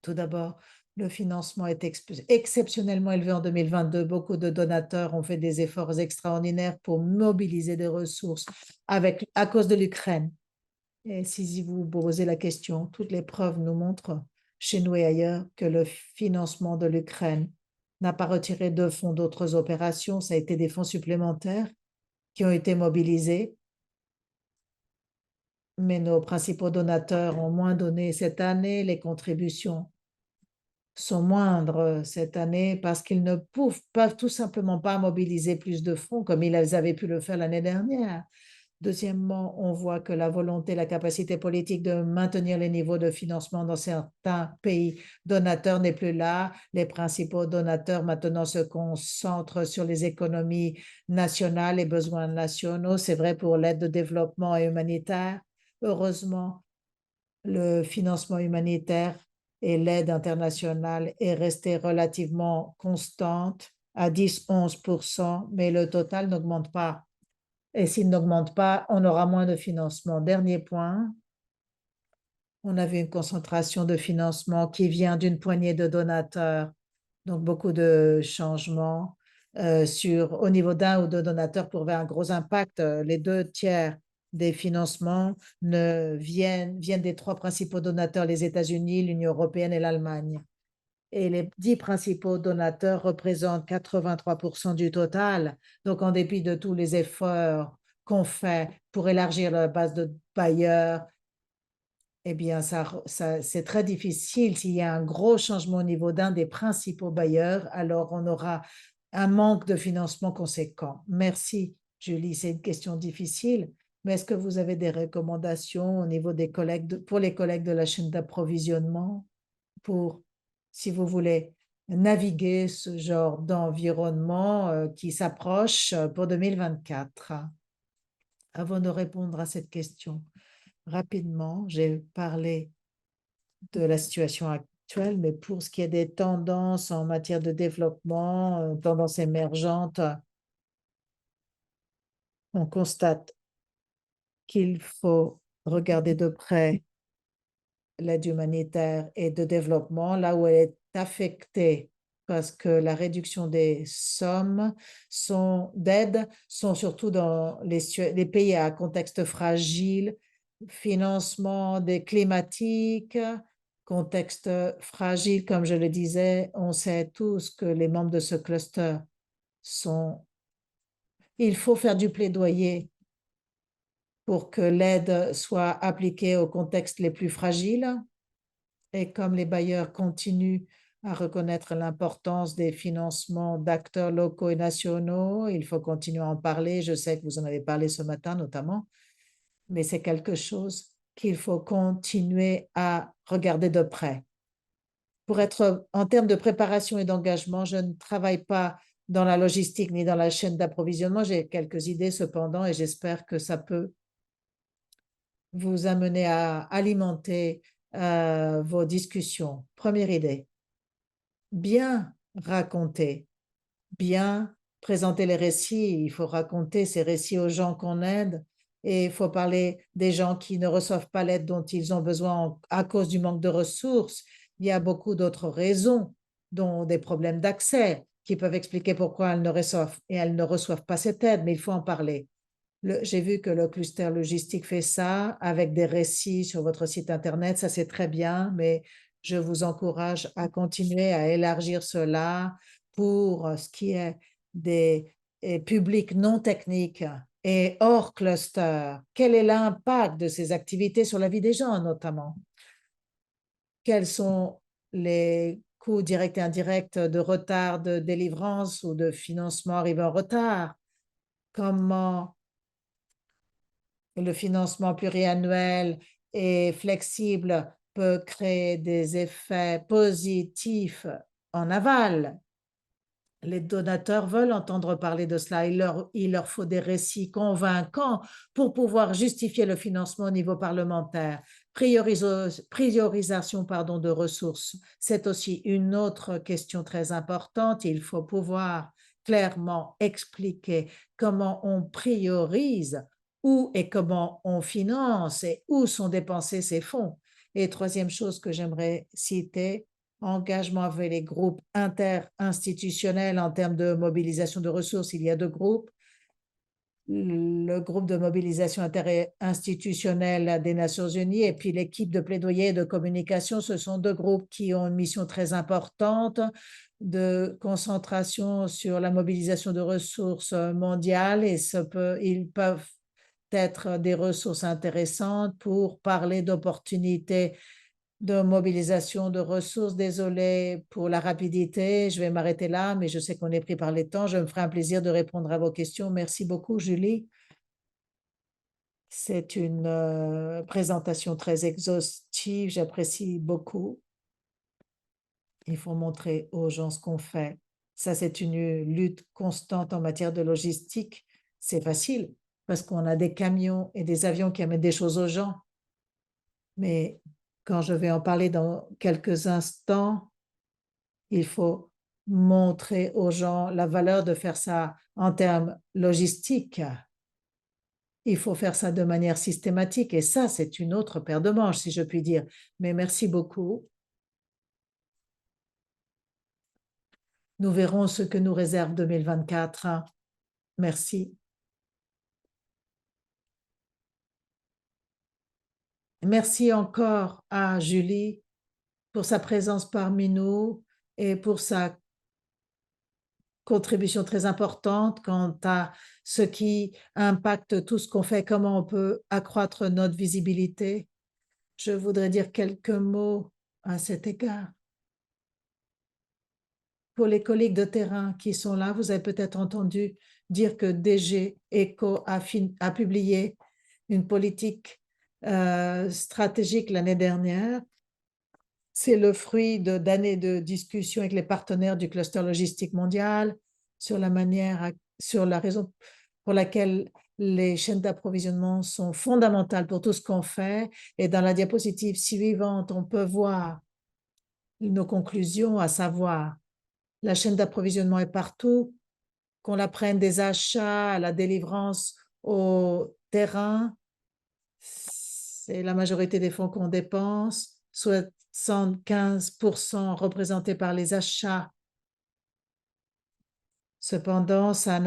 Tout d'abord, Le financement est exceptionnellement élevé en 2022. Beaucoup de donateurs ont fait des efforts extraordinaires pour mobiliser des ressources à cause de l'Ukraine. Et si vous posez la question, toutes les preuves nous montrent, chez nous et ailleurs, que le financement de l'Ukraine n'a pas retiré de fonds d'autres opérations. Ça a été des fonds supplémentaires qui ont été mobilisés, mais nos principaux donateurs ont moins donné cette année. Les contributions sont moindres cette année parce qu'ils ne peuvent tout simplement pas mobiliser plus de fonds comme ils avaient pu le faire l'année dernière. Deuxièmement, on voit que la volonté, la capacité politique de maintenir les niveaux de financement dans certains pays donateurs n'est plus là. Les principaux donateurs maintenant se concentrent sur les économies nationales et besoins nationaux. C'est vrai pour l'aide de développement et humanitaire. Heureusement, le financement humanitaire et l'aide internationale est restée relativement constante à 10-11%, mais le total n'augmente pas. Et s'il n'augmente pas, on aura moins de financement. Dernier point, on a vu une concentration de financement qui vient d'une poignée de donateurs, donc beaucoup de changements au niveau d'un ou deux donateurs pour avoir un gros impact. Les 2 tiers des financements viennent des 3 principaux donateurs, les États-Unis, l'Union européenne et l'Allemagne. Et les 10 principaux donateurs représentent 83% du total. Donc, en dépit de tous les efforts qu'on fait pour élargir la base de bailleurs, eh bien, c'est très difficile. S'il y a un gros changement au niveau d'un des principaux bailleurs, alors on aura un manque de financement conséquent. Merci, Julie. C'est une question difficile, mais est-ce que vous avez des recommandations au niveau des pour les collègues de la chaîne d'approvisionnement pour, si vous voulez, naviguer ce genre d'environnement qui s'approche pour 2024? Avant de répondre à cette question, rapidement, j'ai parlé de la situation actuelle, mais pour ce qui est des tendances en matière de développement, tendances émergentes, on constate qu'il faut regarder de près l'aide humanitaire et de développement, là où elle est affectée, parce que la réduction des sommes d'aide sont surtout dans les pays à contexte fragile, financement des climatiques, contexte fragile, comme je le disais, on sait tous que les membres de ce cluster sont... Il faut faire du plaidoyer pour que l'aide soit appliquée aux contextes les plus fragiles. Et comme les bailleurs continuent à reconnaître l'importance des financements d'acteurs locaux et nationaux, il faut continuer à en parler. Je sais que vous en avez parlé ce matin notamment, mais c'est quelque chose qu'il faut continuer à regarder de près. En termes de préparation et d'engagement, je ne travaille pas dans la logistique ni dans la chaîne d'approvisionnement. J'ai quelques idées cependant et j'espère que ça peut vous amener à alimenter vos discussions. Première idée, bien raconter, bien présenter les récits. Il faut raconter ces récits aux gens qu'on aide et il faut parler des gens qui ne reçoivent pas l'aide dont ils ont besoin à cause du manque de ressources. Il y a beaucoup d'autres raisons, dont des problèmes d'accès qui peuvent expliquer pourquoi elles ne reçoivent pas cette aide, mais il faut en parler. J'ai vu que le cluster logistique fait ça avec des récits sur votre site Internet. Ça, c'est très bien, mais je vous encourage à continuer à élargir cela pour ce qui est des publics non techniques et hors cluster. Quel est l'impact de ces activités sur la vie des gens, notamment? Quels sont les coûts directs et indirects de retard de délivrance ou de financement arrivé en retard? Comment le financement pluriannuel et flexible peut créer des effets positifs en aval? Les donateurs veulent entendre parler de cela. Il leur faut des récits convaincants pour pouvoir justifier le financement au niveau parlementaire. Priorisation de ressources, c'est aussi une autre question très importante. Il faut pouvoir clairement expliquer comment on priorise, où et comment on finance et où sont dépensés ces fonds. Et troisième chose que j'aimerais citer, engagement avec les groupes interinstitutionnels en termes de mobilisation de ressources. Il y a 2 groupes. Le groupe de mobilisation interinstitutionnelle des Nations Unies et puis l'équipe de plaidoyer et de communication. Ce sont 2 groupes qui ont une mission très importante de concentration sur la mobilisation de ressources mondiales et ils peuvent être des ressources intéressantes pour parler d'opportunités de mobilisation de ressources. Désolée pour la rapidité, je vais m'arrêter là, mais je sais qu'on est pris par les temps. Je me ferai un plaisir de répondre à vos questions. Merci beaucoup, Julie. C'est une présentation très exhaustive, j'apprécie beaucoup. Il faut montrer aux gens ce qu'on fait. Ça, c'est une lutte constante en matière de logistique. C'est facile parce qu'on a des camions et des avions qui amènent des choses aux gens. Mais quand je vais en parler dans quelques instants, il faut montrer aux gens la valeur de faire ça en termes logistiques. Il faut faire ça de manière systématique et ça, c'est une autre paire de manches, si je puis dire. Mais merci beaucoup. Nous verrons ce que nous réserve 2024. Merci. Merci encore à Julie pour sa présence parmi nous et pour sa contribution très importante quant à ce qui impacte tout ce qu'on fait, comment on peut accroître notre visibilité. Je voudrais dire quelques mots à cet égard. Pour les collègues de terrain qui sont là, vous avez peut-être entendu dire que DG ECO a publié une politique stratégique l'année dernière. C'est le fruit d'années de discussions avec les partenaires du cluster logistique mondial sur la raison pour laquelle les chaînes d'approvisionnement sont fondamentales pour tout ce qu'on fait. Et dans la diapositive suivante, on peut voir nos conclusions, à savoir la chaîne d'approvisionnement est partout, qu'on la prenne des achats à la délivrance au terrain, c'est la majorité des fonds qu'on dépense, 75% représentés par les achats. Cependant, ça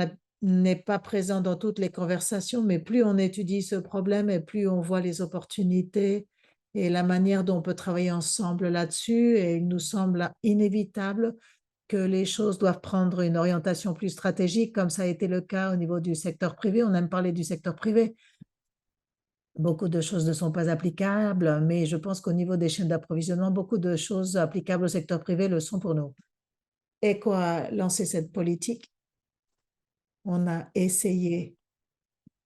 n'est pas présent dans toutes les conversations, mais plus on étudie ce problème et plus on voit les opportunités et la manière dont on peut travailler ensemble là-dessus. Et il nous semble inévitable que les choses doivent prendre une orientation plus stratégique, comme ça a été le cas au niveau du secteur privé. On aime parler du secteur privé. Beaucoup de choses ne sont pas applicables, mais je pense qu'au niveau des chaînes d'approvisionnement, beaucoup de choses applicables au secteur privé le sont pour nous. ECO a lancé cette politique. On a essayé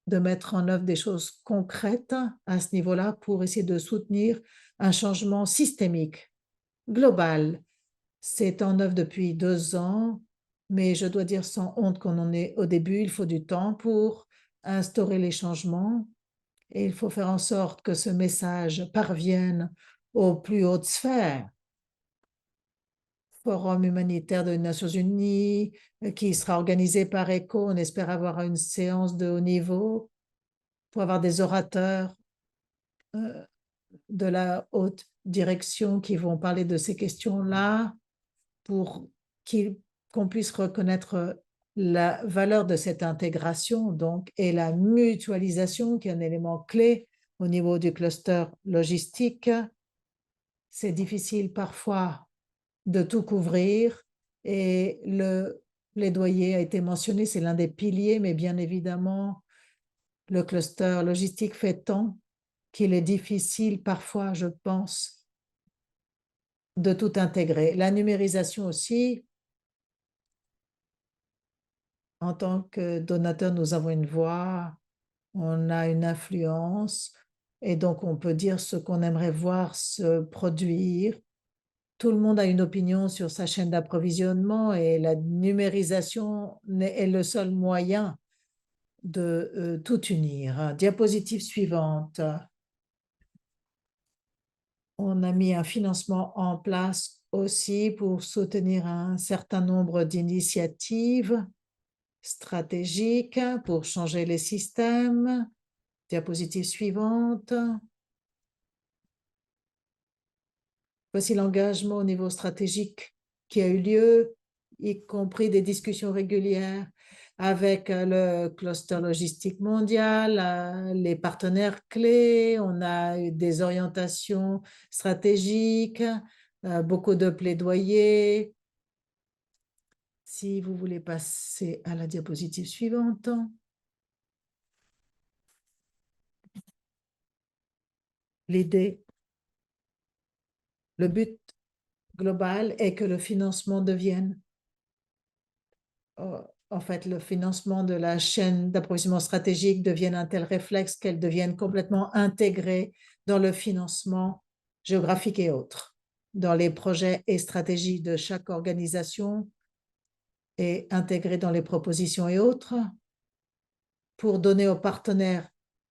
de mettre en œuvre des choses concrètes à ce niveau-là pour essayer de soutenir un changement systémique, global. C'est en œuvre depuis 2 ans, mais je dois dire sans honte qu'on en est au début. Il faut du temps pour instaurer les changements et il faut faire en sorte que ce message parvienne aux plus hautes sphères. Forum humanitaire des Nations Unies qui sera organisé par ECO. On espère avoir une séance de haut niveau pour avoir des orateurs de la haute direction qui vont parler de ces questions-là pour qu'on puisse reconnaître la valeur de cette intégration donc, et la mutualisation qui est un élément clé au niveau du cluster logistique. C'est difficile parfois de tout couvrir et le plaidoyer a été mentionné, c'est l'un des piliers, mais bien évidemment, le cluster logistique fait tant qu'il est difficile parfois, je pense, de tout intégrer. La numérisation aussi, en tant que donateur, nous avons une voix, on a une influence et donc on peut dire ce qu'on aimerait voir se produire. Tout le monde a une opinion sur sa chaîne d'approvisionnement et la numérisation est le seul moyen de tout unir. Diapositive suivante. On a mis un financement en place aussi pour soutenir un certain nombre d'initiatives stratégiques pour changer les systèmes. Diapositive suivante. Voici l'engagement au niveau stratégique qui a eu lieu, y compris des discussions régulières avec le cluster logistique mondial, les partenaires clés. On a eu des orientations stratégiques, beaucoup de plaidoyers. Si vous voulez passer à la diapositive suivante. L'idée, le but global est que le financement devienne, en fait, le financement de la chaîne d'approvisionnement stratégique devienne un tel réflexe qu'elle devienne complètement intégrée dans le financement géographique et autres, dans les projets et stratégies de chaque organisation et intégrée dans les propositions et autres pour donner aux partenaires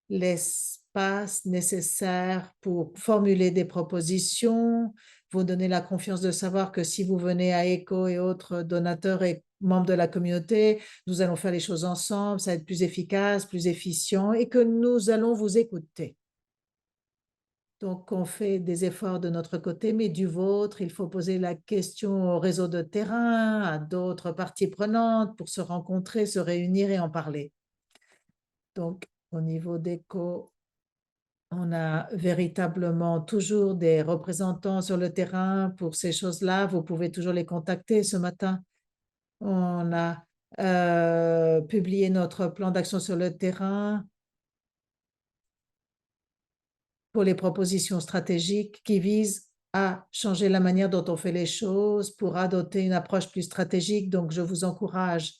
l'espace nécessaire pour formuler des propositions, vous donner la confiance de savoir que si vous venez à ECHO et autres donateurs et membres de la communauté, nous allons faire les choses ensemble, ça va être plus efficace, plus efficient et que nous allons vous écouter. Donc, on fait des efforts de notre côté, mais du vôtre, il faut poser la question au réseau de terrain, à d'autres parties prenantes pour se rencontrer, se réunir et en parler. Donc, au niveau d'ECHO, on a véritablement toujours des représentants sur le terrain pour ces choses-là. Vous pouvez toujours les contacter. Ce matin, on a publié notre plan d'action sur le terrain pour les propositions stratégiques qui visent à changer la manière dont on fait les choses pour adopter une approche plus stratégique. Donc, je vous encourage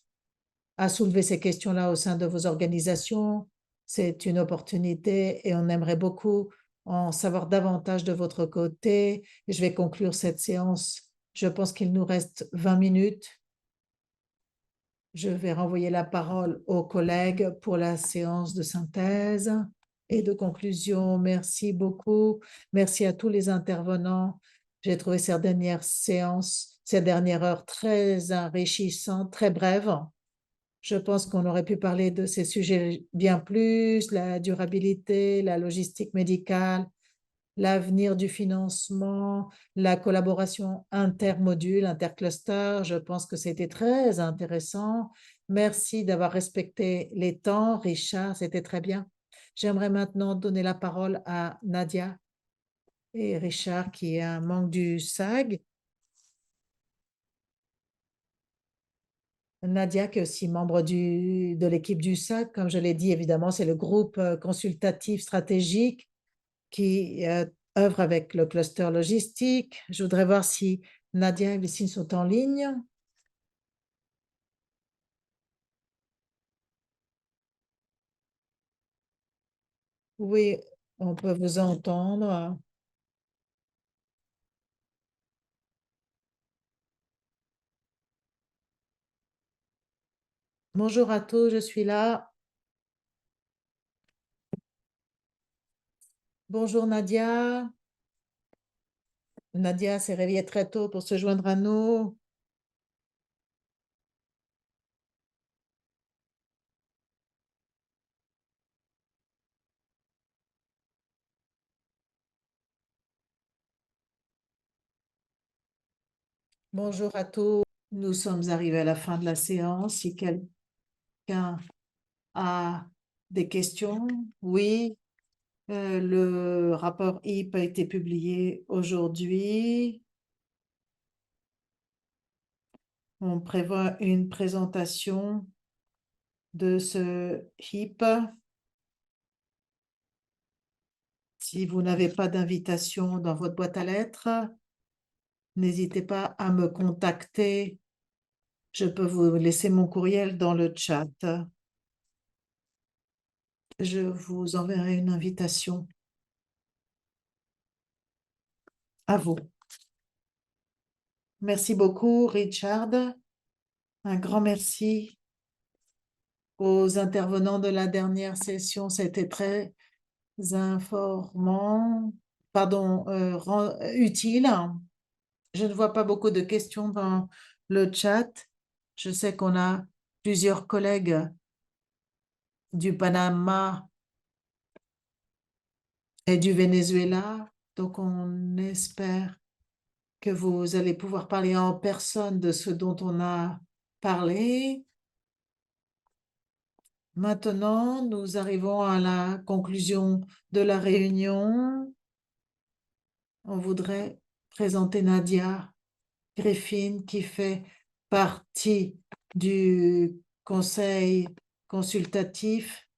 à soulever ces questions-là au sein de vos organisations. C'est une opportunité et on aimerait beaucoup en savoir davantage de votre côté. Et je vais conclure cette séance. Je pense qu'il nous reste 20 minutes. Je vais renvoyer la parole aux collègues pour la séance de synthèse et de conclusion. Merci beaucoup. Merci à tous les intervenants. J'ai trouvé ces dernières séances, ces dernières heures très enrichissantes, très brèves. Je pense qu'on aurait pu parler de ces sujets bien plus, la durabilité, la logistique médicale, l'avenir du financement, la collaboration intermodule, intercluster. Je pense que c'était très intéressant. Merci d'avoir respecté les temps, Richard, c'était très bien. J'aimerais maintenant donner la parole à Nadia et Richard, qui est un membre du SAG. Nadia, qui est aussi membre de l'équipe du SAC, comme je l'ai dit, évidemment, c'est le groupe consultatif stratégique qui œuvre avec le cluster logistique. Je voudrais voir si Nadia et Lucie sont en ligne. Oui, on peut vous entendre. Bonjour à tous, je suis là. Bonjour Nadia. Nadia s'est réveillée très tôt pour se joindre à nous. Bonjour à tous. Nous sommes arrivés à la fin de la séance. Si quelqu'un a des questions, oui. Le rapport HIP a été publié aujourd'hui. On prévoit une présentation de ce HIP. Si vous n'avez pas d'invitation dans votre boîte à lettres, n'hésitez pas à me contacter. Je peux vous laisser mon courriel dans le chat. Je vous enverrai une invitation. À vous. Merci beaucoup, Richard. Un grand merci aux intervenants de la dernière session. C'était très informant, pardon, utile. Je ne vois pas beaucoup de questions dans le chat. Je sais qu'on a plusieurs collègues du Panama et du Venezuela, donc on espère que vous allez pouvoir parler en personne de ce dont on a parlé. Maintenant, nous arrivons à la conclusion de la réunion. On voudrait présenter Nadia Griffin, qui fait partie du conseil consultatif,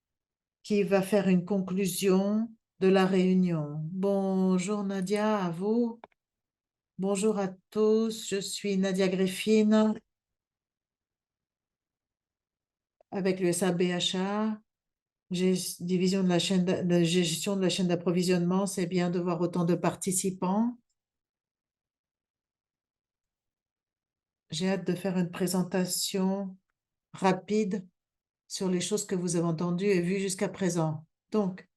qui va faire une conclusion de la réunion. Bonjour Nadia, à vous. Bonjour à tous, je suis Nadia Griffin avec le SABHA. Division de la chaîne de gestion de la chaîne d'approvisionnement. C'est bien de voir autant de participants. J'ai hâte de faire une présentation rapide sur les choses que vous avez entendues et vues jusqu'à présent. Donc,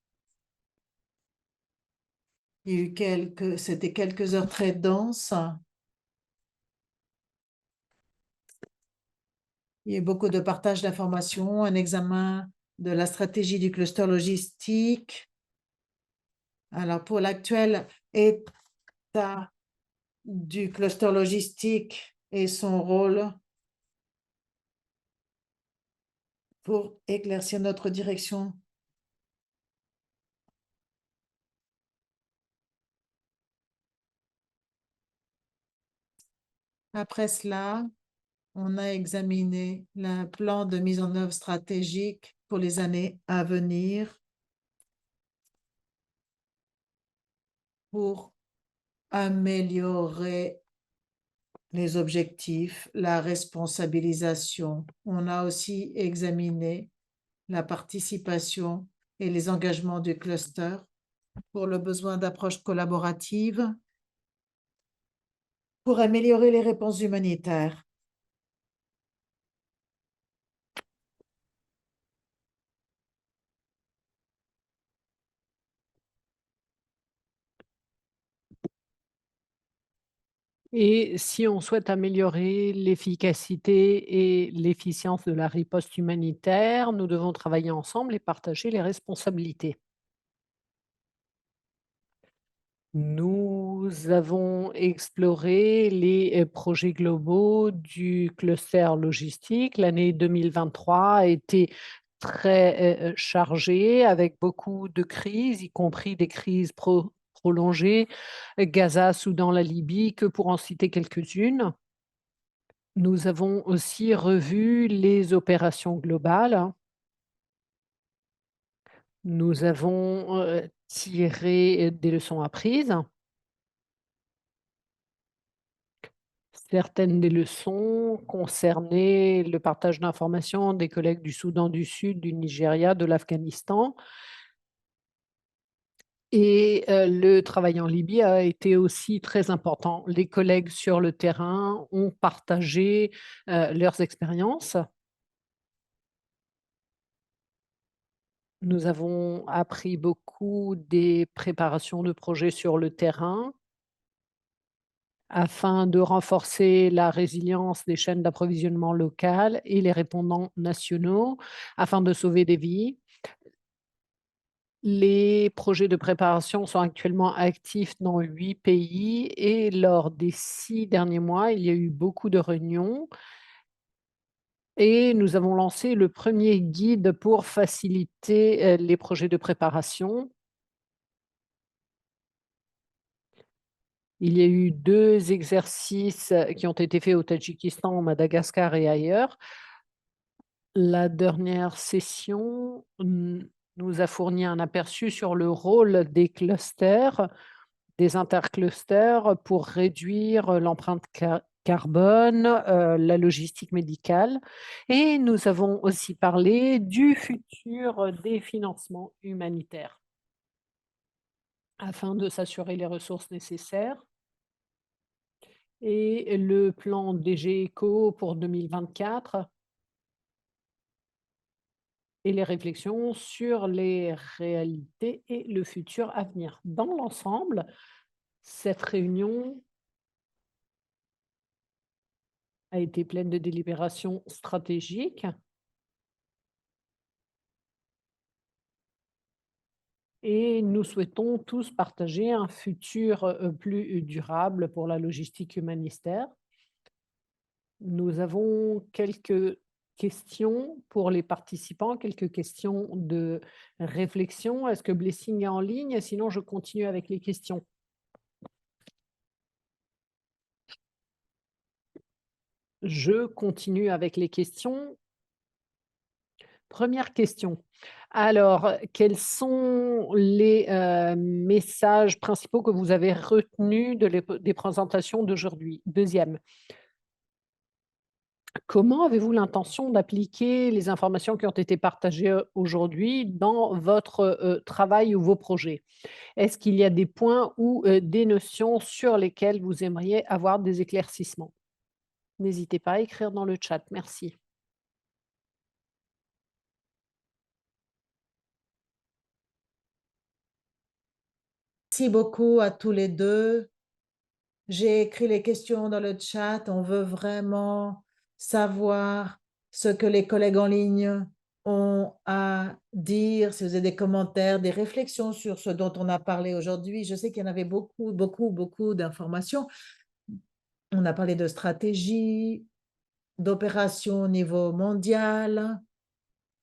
il y a eu c'était quelques heures très denses. Il y a eu beaucoup de partage d'informations, un examen de la stratégie du cluster logistique. Alors, pour l'actuel état du cluster logistique et son rôle pour éclaircir notre direction. Après cela, on a examiné le plan de mise en œuvre stratégique pour les années à venir pour améliorer les objectifs, la responsabilisation. On a aussi examiné la participation et les engagements du cluster pour le besoin d'approche collaborative pour améliorer les réponses humanitaires. Et si on souhaite améliorer l'efficacité et l'efficience de la riposte humanitaire, nous devons travailler ensemble et partager les responsabilités. Nous avons exploré les projets globaux du cluster logistique. L'année 2023 a été très chargée avec beaucoup de crises, y compris des crises prolongées, Gaza, Soudan, la Libye, que pour en citer quelques-unes. Nous avons aussi revu les opérations globales. Nous avons tiré des leçons apprises. Certaines des leçons concernaient le partage d'informations des collègues du Soudan du Sud, du Nigeria, de l'Afghanistan. Et le travail en Libye a été aussi très important. Les collègues sur le terrain ont partagé leurs expériences. Nous avons appris beaucoup des préparations de projets sur le terrain afin de renforcer la résilience des chaînes d'approvisionnement locales et les répondants nationaux, afin de sauver des vies. Les projets de préparation sont actuellement actifs dans 8 pays et lors des 6 derniers mois, il y a eu beaucoup de réunions et nous avons lancé le premier guide pour faciliter les projets de préparation. Il y a eu 2 exercices qui ont été faits au Tadjikistan, au Madagascar et ailleurs. La dernière session nous a fourni un aperçu sur le rôle des clusters, des interclusters pour réduire l'empreinte carbone, la logistique médicale. Et nous avons aussi parlé du futur des financements humanitaires afin de s'assurer les ressources nécessaires. Et le plan DG ECO pour 2024 et les réflexions sur les réalités et le futur à venir. Dans l'ensemble, cette réunion a été pleine de délibérations stratégiques. et nous souhaitons tous partager un futur, plus durable pour la logistique humanitaire. Nous avons quelques questions pour les participants, quelques questions de réflexion. Est-ce que Blessing est en ligne? Sinon, je continue avec les questions. Je continue avec les questions. Première question. Alors, quels sont les, messages principaux que vous avez retenus des présentations d'aujourd'hui? Deuxième. Comment avez-vous l'intention d'appliquer les informations qui ont été partagées, aujourd'hui dans votre, travail ou vos projets? Est-ce qu'il y a des points ou, des notions sur lesquelles vous aimeriez avoir des éclaircissements? N'hésitez pas à écrire dans le chat. Merci. Merci beaucoup à tous les 2. J'ai écrit les questions dans le chat. On veut vraiment savoir ce que les collègues en ligne ont à dire, si vous avez des commentaires, des réflexions sur ce dont on a parlé aujourd'hui. Je sais qu'il y en avait beaucoup, beaucoup, beaucoup d'informations. On a parlé de stratégie, d'opérations au niveau mondial.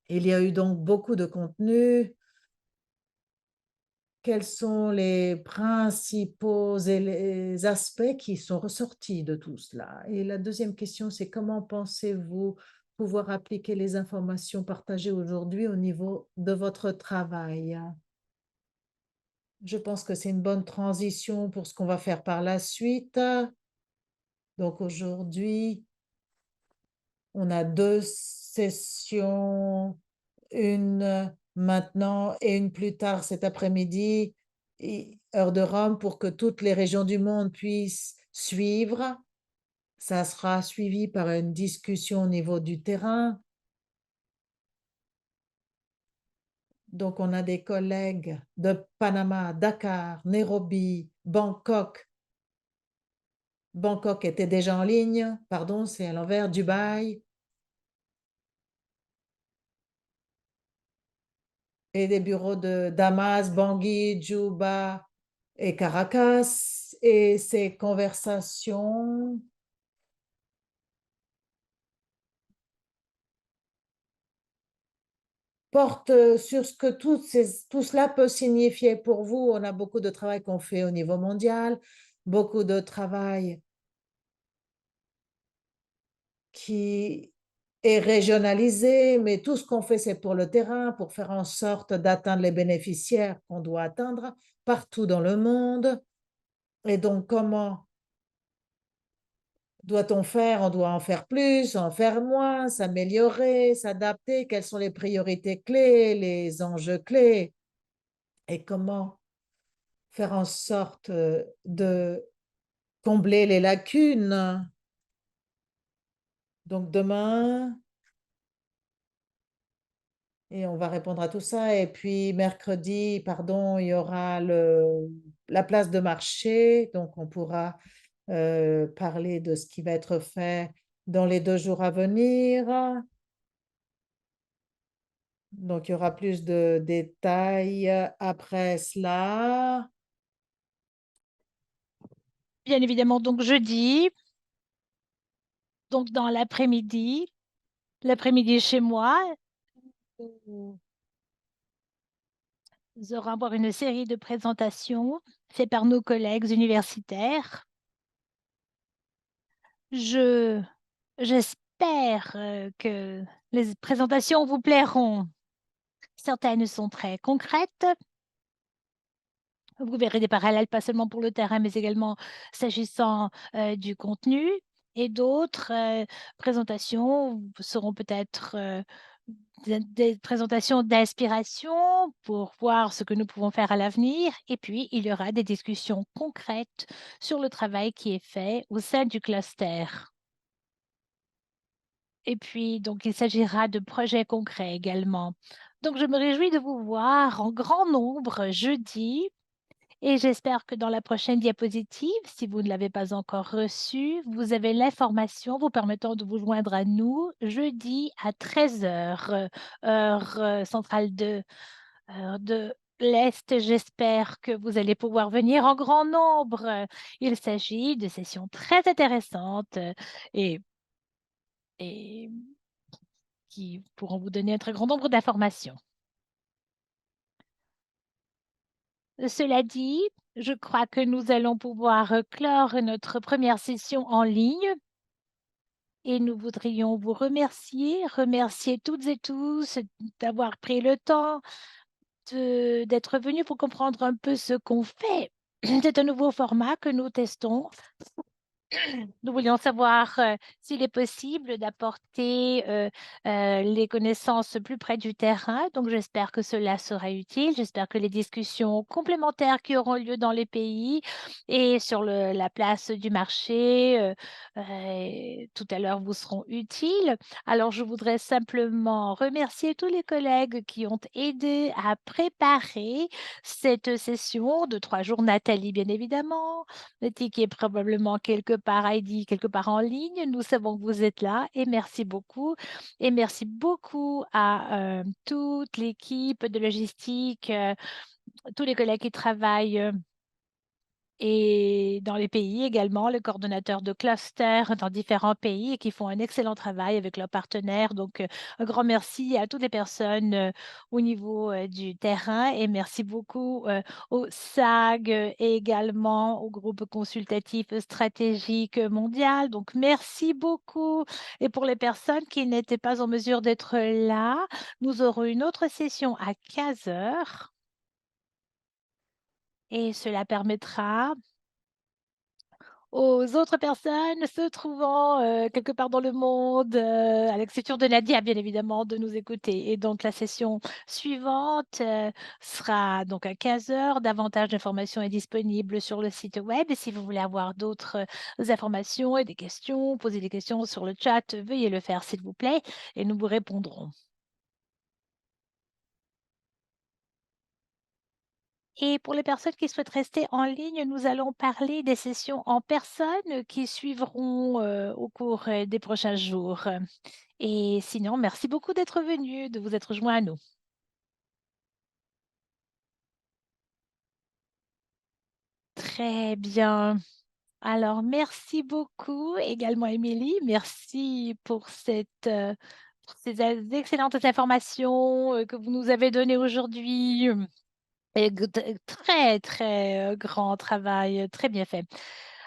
Il y a eu donc beaucoup de contenu. Quels sont les principaux aspects qui sont ressortis de tout cela? Et la deuxième question, c'est comment pensez-vous pouvoir appliquer les informations partagées aujourd'hui au niveau de votre travail? Je pense que c'est une bonne transition pour ce qu'on va faire par la suite. Donc aujourd'hui, on a 2 sessions, une maintenant et une plus tard cet après-midi, heure de Rome, pour que toutes les régions du monde puissent suivre. Ça sera suivi par une discussion au niveau du terrain. Donc, on a des collègues de Panama, Dakar, Nairobi, Bangkok. Bangkok était déjà en ligne, pardon, c'est à l'envers, Dubaï, et des bureaux de Damas, Bangui, Djouba et Caracas. Et ces conversations portent sur ce que tout cela peut signifier pour vous. On a beaucoup de travail qu'on fait au niveau mondial, beaucoup de travail qui est régionalisé, mais tout ce qu'on fait, c'est pour le terrain, pour faire en sorte d'atteindre les bénéficiaires qu'on doit atteindre partout dans le monde. Et donc, comment doit-on faire? On doit en faire plus, en faire moins, s'améliorer, s'adapter. Quelles sont les priorités clés, les enjeux clés? Et comment faire en sorte de combler les lacunes? Donc demain, et on va répondre à tout ça. Et puis mercredi, pardon, il y aura la place de marché. Donc on pourra parler de ce qui va être fait dans les 2 jours à venir. Donc il y aura plus de détails après cela. Bien évidemment, donc jeudi, donc dans l'après-midi chez moi, nous aurons à voir une série de présentations faites par nos collègues universitaires. Je J'espère, que les présentations vous plairont. Certaines sont très concrètes. Vous verrez des parallèles, pas seulement pour le terrain, mais également s'agissant, du contenu, et d'autres, présentations seront peut-être, des présentations d'inspiration pour voir ce que nous pouvons faire à l'avenir, et puis il y aura des discussions concrètes sur le travail qui est fait au sein du cluster. Et puis, donc, il s'agira de projets concrets également. Donc, je me réjouis de vous voir en grand nombre jeudi, et j'espère que dans la prochaine diapositive, si vous ne l'avez pas encore reçue, vous avez l'information vous permettant de vous joindre à nous jeudi à 13h, heure centrale 2, heure de l'Est, j'espère que vous allez pouvoir venir en grand nombre. Il s'agit de sessions très intéressantes, et et qui pourront vous donner un très grand nombre d'informations. Cela dit, je crois que nous allons pouvoir, clore notre première session en ligne et nous voudrions vous remercier toutes et tous d'avoir pris le temps d'être venus pour comprendre un peu ce qu'on fait. C'est un nouveau format que nous testons. Nous voulions savoir, s'il est possible d'apporter, les connaissances plus près du terrain, donc j'espère que cela sera utile. J'espère que les discussions complémentaires qui auront lieu dans les pays et sur la place du marché, tout à l'heure vous seront utiles. Alors je voudrais simplement remercier tous les collègues qui ont aidé à préparer cette session de 3 jours. Nathalie, bien évidemment, le ticket est probablement quelque part, Heidi, quelque part en ligne. Nous savons que vous êtes là et merci beaucoup. Et merci beaucoup à toute l'équipe de logistique, tous les collègues qui travaillent et dans les pays également, les coordonnateurs de clusters dans différents pays et qui font un excellent travail avec leurs partenaires. Donc, un grand merci à toutes les personnes, au niveau, du terrain et merci beaucoup, au SAG, et également au groupe consultatif stratégique mondial. Donc merci beaucoup et pour les personnes qui n'étaient pas en mesure d'être là, nous aurons une autre session à 15 heures et cela permettra aux autres personnes se trouvant, quelque part dans le monde, à l'exception de Nadia, bien évidemment, de nous écouter et donc la session suivante, sera donc à 15 heures. Davantage d'informations est disponible sur le site web et si vous voulez avoir d'autres, informations et des questions, poser des questions sur le chat, veuillez le faire s'il vous plaît et nous vous répondrons. Et pour les personnes qui souhaitent rester en ligne, nous allons parler des sessions en personne qui suivront, au cours, des prochains jours. Et sinon, merci beaucoup d'être venu, de vous être joints à nous. Très bien. Alors merci beaucoup également Émilie, merci pour ces excellentes informations, que vous nous avez données aujourd'hui. Et très, très, grand travail, très bien fait.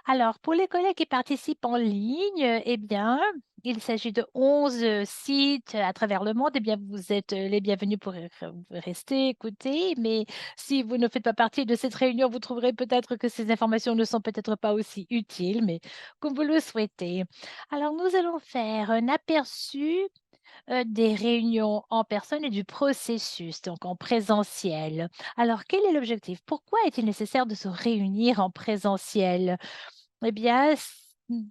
Alors pour les collègues qui participent en ligne, eh bien, il s'agit de 11 sites à travers le monde. Eh bien, vous êtes, les bienvenus pour rester, écouter. Mais si vous ne faites pas partie de cette réunion, vous trouverez peut-être que ces informations ne sont peut-être pas aussi utiles, mais comme vous le souhaitez. Alors nous allons faire un aperçu des réunions en personne et du processus, donc en présentiel. Alors, quel est l'objectif? Pourquoi est-il nécessaire de se réunir en présentiel? Eh bien,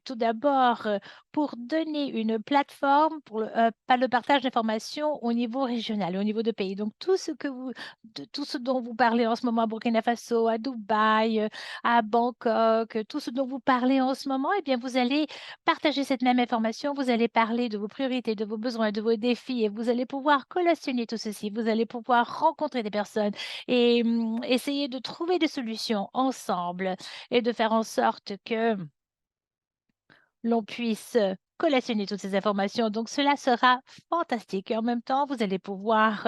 tout d'abord, pour donner une plateforme pour pas le partage d'informations au niveau régional, au niveau de pays. Donc tout ce dont vous parlez en ce moment à Burkina Faso, à Dubaï, à Bangkok, tout ce dont vous parlez en ce moment, eh bien, vous allez partager cette même information, vous allez parler de vos priorités, de vos besoins, de vos défis et vous allez pouvoir collationner tout ceci. Vous allez pouvoir rencontrer des personnes et essayer de trouver des solutions ensemble et de faire en sorte que l'on puisse, collationner toutes ces informations. Donc cela sera fantastique et en même temps, vous allez pouvoir,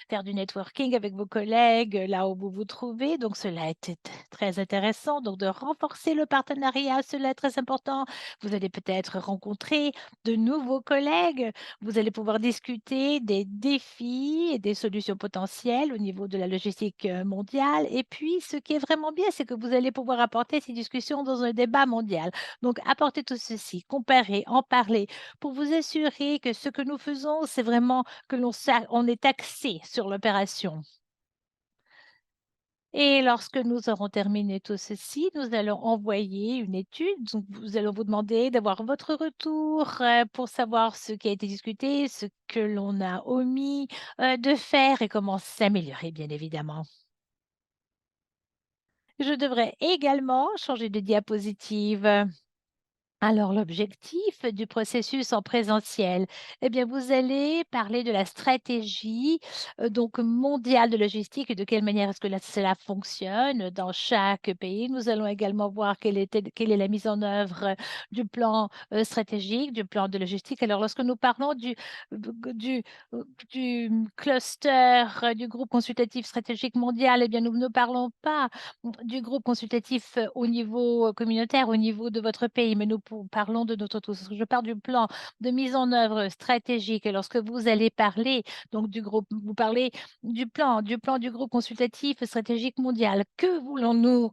faire du networking avec vos collègues, là où vous vous trouvez. Donc cela était très intéressant. Donc de renforcer le partenariat, cela est très important. Vous allez peut-être rencontrer de nouveaux collègues. Vous allez pouvoir discuter des défis et des solutions potentielles au niveau de la logistique, mondiale et puis ce qui est vraiment bien, c'est que vous allez pouvoir apporter ces discussions dans un débat mondial. Donc, apporter tout ceci, comparer, en parler, pour vous assurer que ce que nous faisons, c'est vraiment que on est axé sur l'opération. Et lorsque nous aurons terminé tout ceci, nous allons envoyer une étude. Donc, nous allons vous demander d'avoir votre retour pour savoir ce qui a été discuté, ce que l'on a omis de faire et comment s'améliorer, bien évidemment. Je devrais également changer de diapositive. Alors, l'objectif du processus en présentiel, eh bien, vous allez parler de la stratégie, donc mondiale de logistique et de quelle manière est-ce que cela fonctionne dans chaque pays. Nous allons également voir quelle est la mise en œuvre du plan stratégique, du plan de logistique. Alors, lorsque nous parlons du, du cluster du groupe consultatif stratégique mondial, eh bien, nous ne parlons pas du groupe consultatif, au niveau, communautaire, au niveau de votre pays, mais nous parlons de notre tous. Je parle du plan de mise en œuvre stratégique et lorsque vous allez parler donc du groupe, vous parlez du plan du groupe consultatif stratégique mondial. Que voulons-nous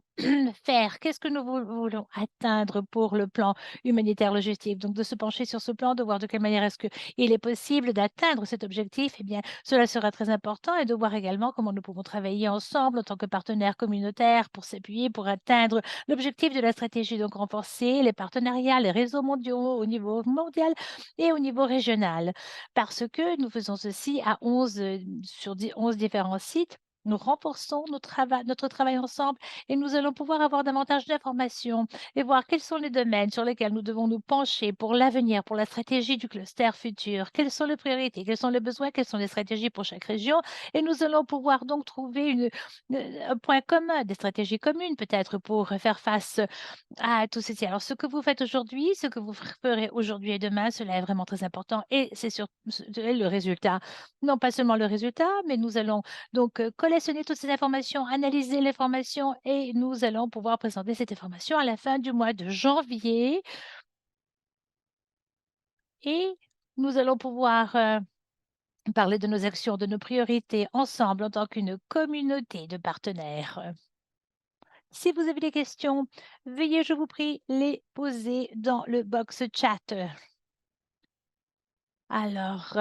faire? Qu'est-ce que nous voulons atteindre pour le plan humanitaire logistique? Donc de se pencher sur ce plan, de voir de quelle manière est-ce qu'il est possible d'atteindre cet objectif, eh bien, cela sera très important et de voir également comment nous pouvons travailler ensemble en tant que partenaires communautaires pour s'appuyer, pour atteindre l'objectif de la stratégie, donc renforcer les partenariats, les réseaux mondiaux au niveau mondial et au niveau régional. Parce que nous faisons ceci à 11, sur 11 différents sites. Nous renforçons notre travail ensemble et nous allons pouvoir avoir davantage d'informations et voir quels sont les domaines sur lesquels nous devons nous pencher pour l'avenir, pour la stratégie du cluster futur. Quelles sont les priorités? Quels sont les besoins? Quelles sont les stratégies pour chaque région? Et nous allons pouvoir donc trouver un point commun, des stratégies communes peut-être pour faire face à tout ceci. Alors ce que vous faites aujourd'hui, ce que vous ferez aujourd'hui et demain, cela est vraiment très important et c'est le résultat. Non pas seulement le résultat, mais nous allons donc collationner toutes ces informations, analyser les informations et nous allons pouvoir présenter cette information à la fin du mois de janvier et nous allons pouvoir, parler de nos actions, de nos priorités ensemble en tant qu'une communauté de partenaires. Si vous avez des questions, veuillez, je vous prie, les poser dans le box chat. Alors,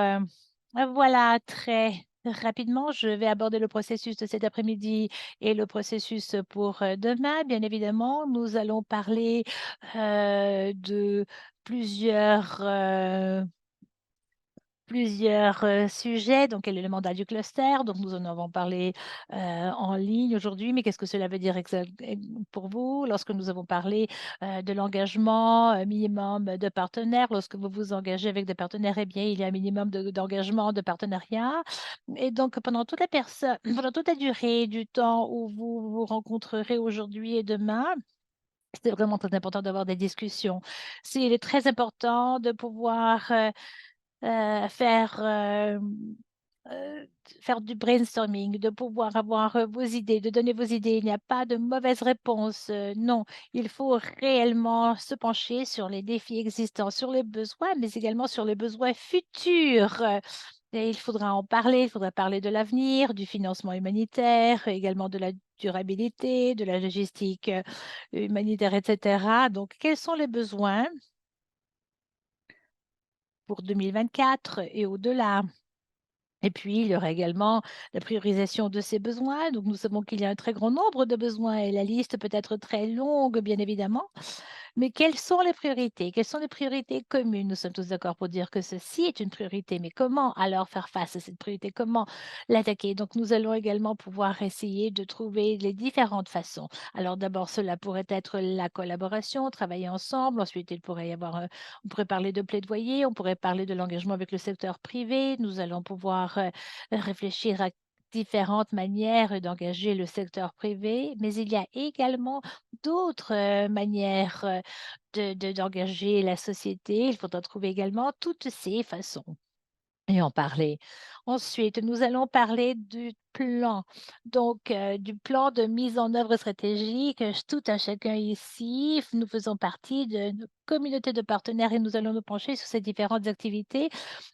voilà, très rapidement, je vais aborder le processus de cet après-midi et le processus pour, demain. Bien évidemment, nous allons parler, de plusieurs, sujets, donc quel est le mandat du cluster? Donc nous en avons parlé, en ligne aujourd'hui, mais qu'est-ce que cela veut dire pour vous? Lorsque nous avons parlé, de l'engagement, minimum de partenaires, lorsque vous vous engagez avec des partenaires, eh bien, il y a un minimum d'engagement, de partenariat et donc pendant toute la durée du temps où vous vous rencontrerez aujourd'hui et demain, c'est vraiment très important d'avoir des discussions. Il est très important de pouvoir, faire, faire du brainstorming, de pouvoir avoir, vos idées, de donner vos idées. Il n'y a pas de mauvaise réponse, non. Il faut réellement se pencher sur les défis existants, sur les besoins, mais également sur les besoins futurs, et il faudra en parler, il faudra parler de l'avenir, du financement humanitaire, également de la durabilité, de la logistique, humanitaire et cetera. Donc quels sont les besoins pour 2024 et au-delà? Et puis, il y aura également la priorisation de ces besoins. Donc, nous savons qu'il y a un très grand nombre de besoins et la liste peut être très longue, bien évidemment. Mais quelles sont les priorités? Quelles sont les priorités communes? Nous sommes tous d'accord pour dire que ceci est une priorité, mais comment alors faire face à cette priorité? Comment l'attaquer? Donc, nous allons également pouvoir essayer de trouver les différentes façons. Alors, d'abord, cela pourrait être la collaboration, travailler ensemble. Ensuite, il pourrait y avoir, on pourrait parler de plaidoyer, on pourrait parler de l'engagement avec le secteur privé. Nous allons pouvoir réfléchir à différentes manières d'engager le secteur privé, mais il y a également d'autres manières d'engager la société. Il faudra trouver également toutes ces façons. Et en parler. Ensuite, nous allons parler du plan, donc du plan de mise en œuvre stratégique. Tout un chacun ici, nous faisons partie d'une communauté de partenaires et nous allons nous pencher sur ces différentes activités.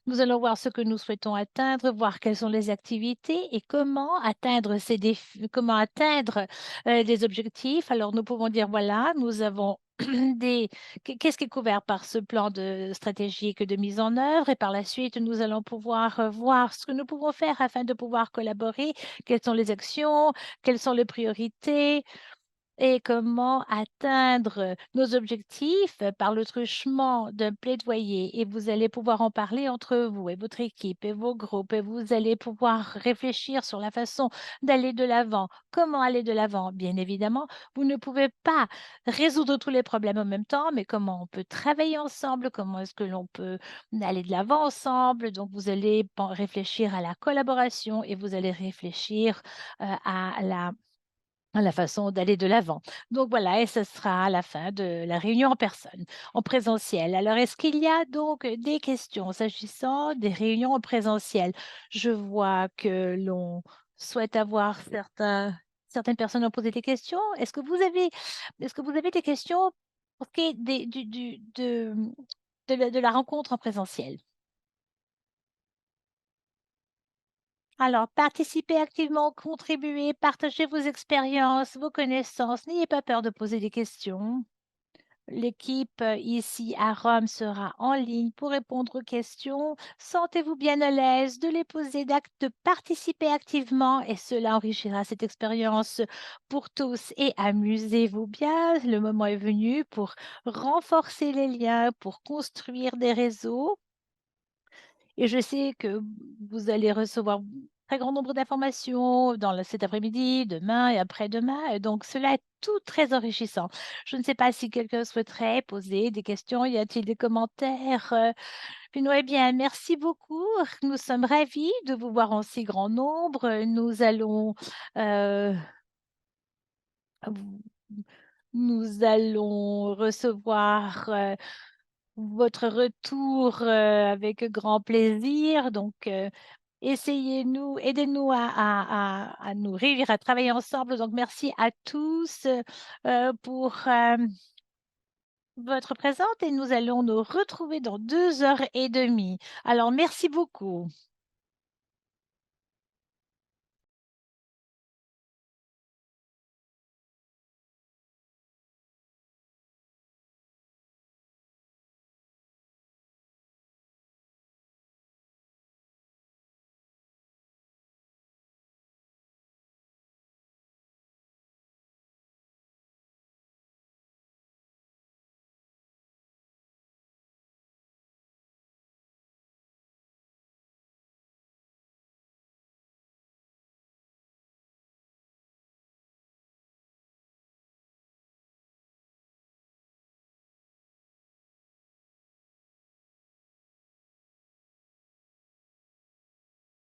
Nous allons voir ce que nous souhaitons atteindre, voir quelles sont les activités et comment atteindre ces défis, comment atteindre les objectifs. Alors, nous pouvons dire, voilà, nous avons des qu'est-ce qui est couvert par ce plan stratégique de mise en œuvre? Et par la suite, nous allons pouvoir, voir ce que nous pouvons faire afin de pouvoir collaborer. Quelles sont les actions? Quelles sont les priorités? et comment atteindre nos objectifs par le truchement d'un plaidoyer et vous allez pouvoir en parler entre vous et votre équipe et vos groupes et vous allez pouvoir réfléchir sur la façon d'aller de l'avant. Comment aller de l'avant? Bien évidemment, vous ne pouvez pas résoudre tous les problèmes en même temps, mais comment on peut travailler ensemble? Comment est-ce que l'on peut aller de l'avant ensemble? Donc vous allez réfléchir à la collaboration et vous allez réfléchir, à la façon d'aller de l'avant. Donc voilà et ce sera à la fin de la réunion en personne, en présentiel. Alors est-ce qu'il y a donc des questions s'agissant des réunions en présentiel? Je vois que l'on souhaite avoir certaines personnes ont posé des questions. Est-ce que vous avez des questions pour ce qui est des du de la rencontre en présentiel? Alors, participez activement, contribuez, partagez vos expériences, vos connaissances. N'ayez pas peur de poser des questions. L'équipe ici à Rome sera en ligne pour répondre aux questions. Sentez-vous bien à l'aise de les poser, de participer activement et cela enrichira cette expérience pour tous. Et amusez-vous bien, le moment est venu pour renforcer les liens, pour construire des réseaux et je sais que vous allez recevoir très grand nombre d'informations cet après-midi, demain et après-demain et donc cela est tout très enrichissant. Je ne sais pas si quelqu'un souhaiterait poser des questions. Y a-t-il des commentaires? Puis non, eh bien, merci beaucoup. Nous sommes ravis de vous voir en si grand nombre. Heu, vous nous allons recevoir, votre retour, avec grand plaisir donc aidez-nous à nous réunir, à travailler ensemble donc merci à tous, pour, votre présence et nous allons nous retrouver dans 2 heures et demie. Alors merci beaucoup.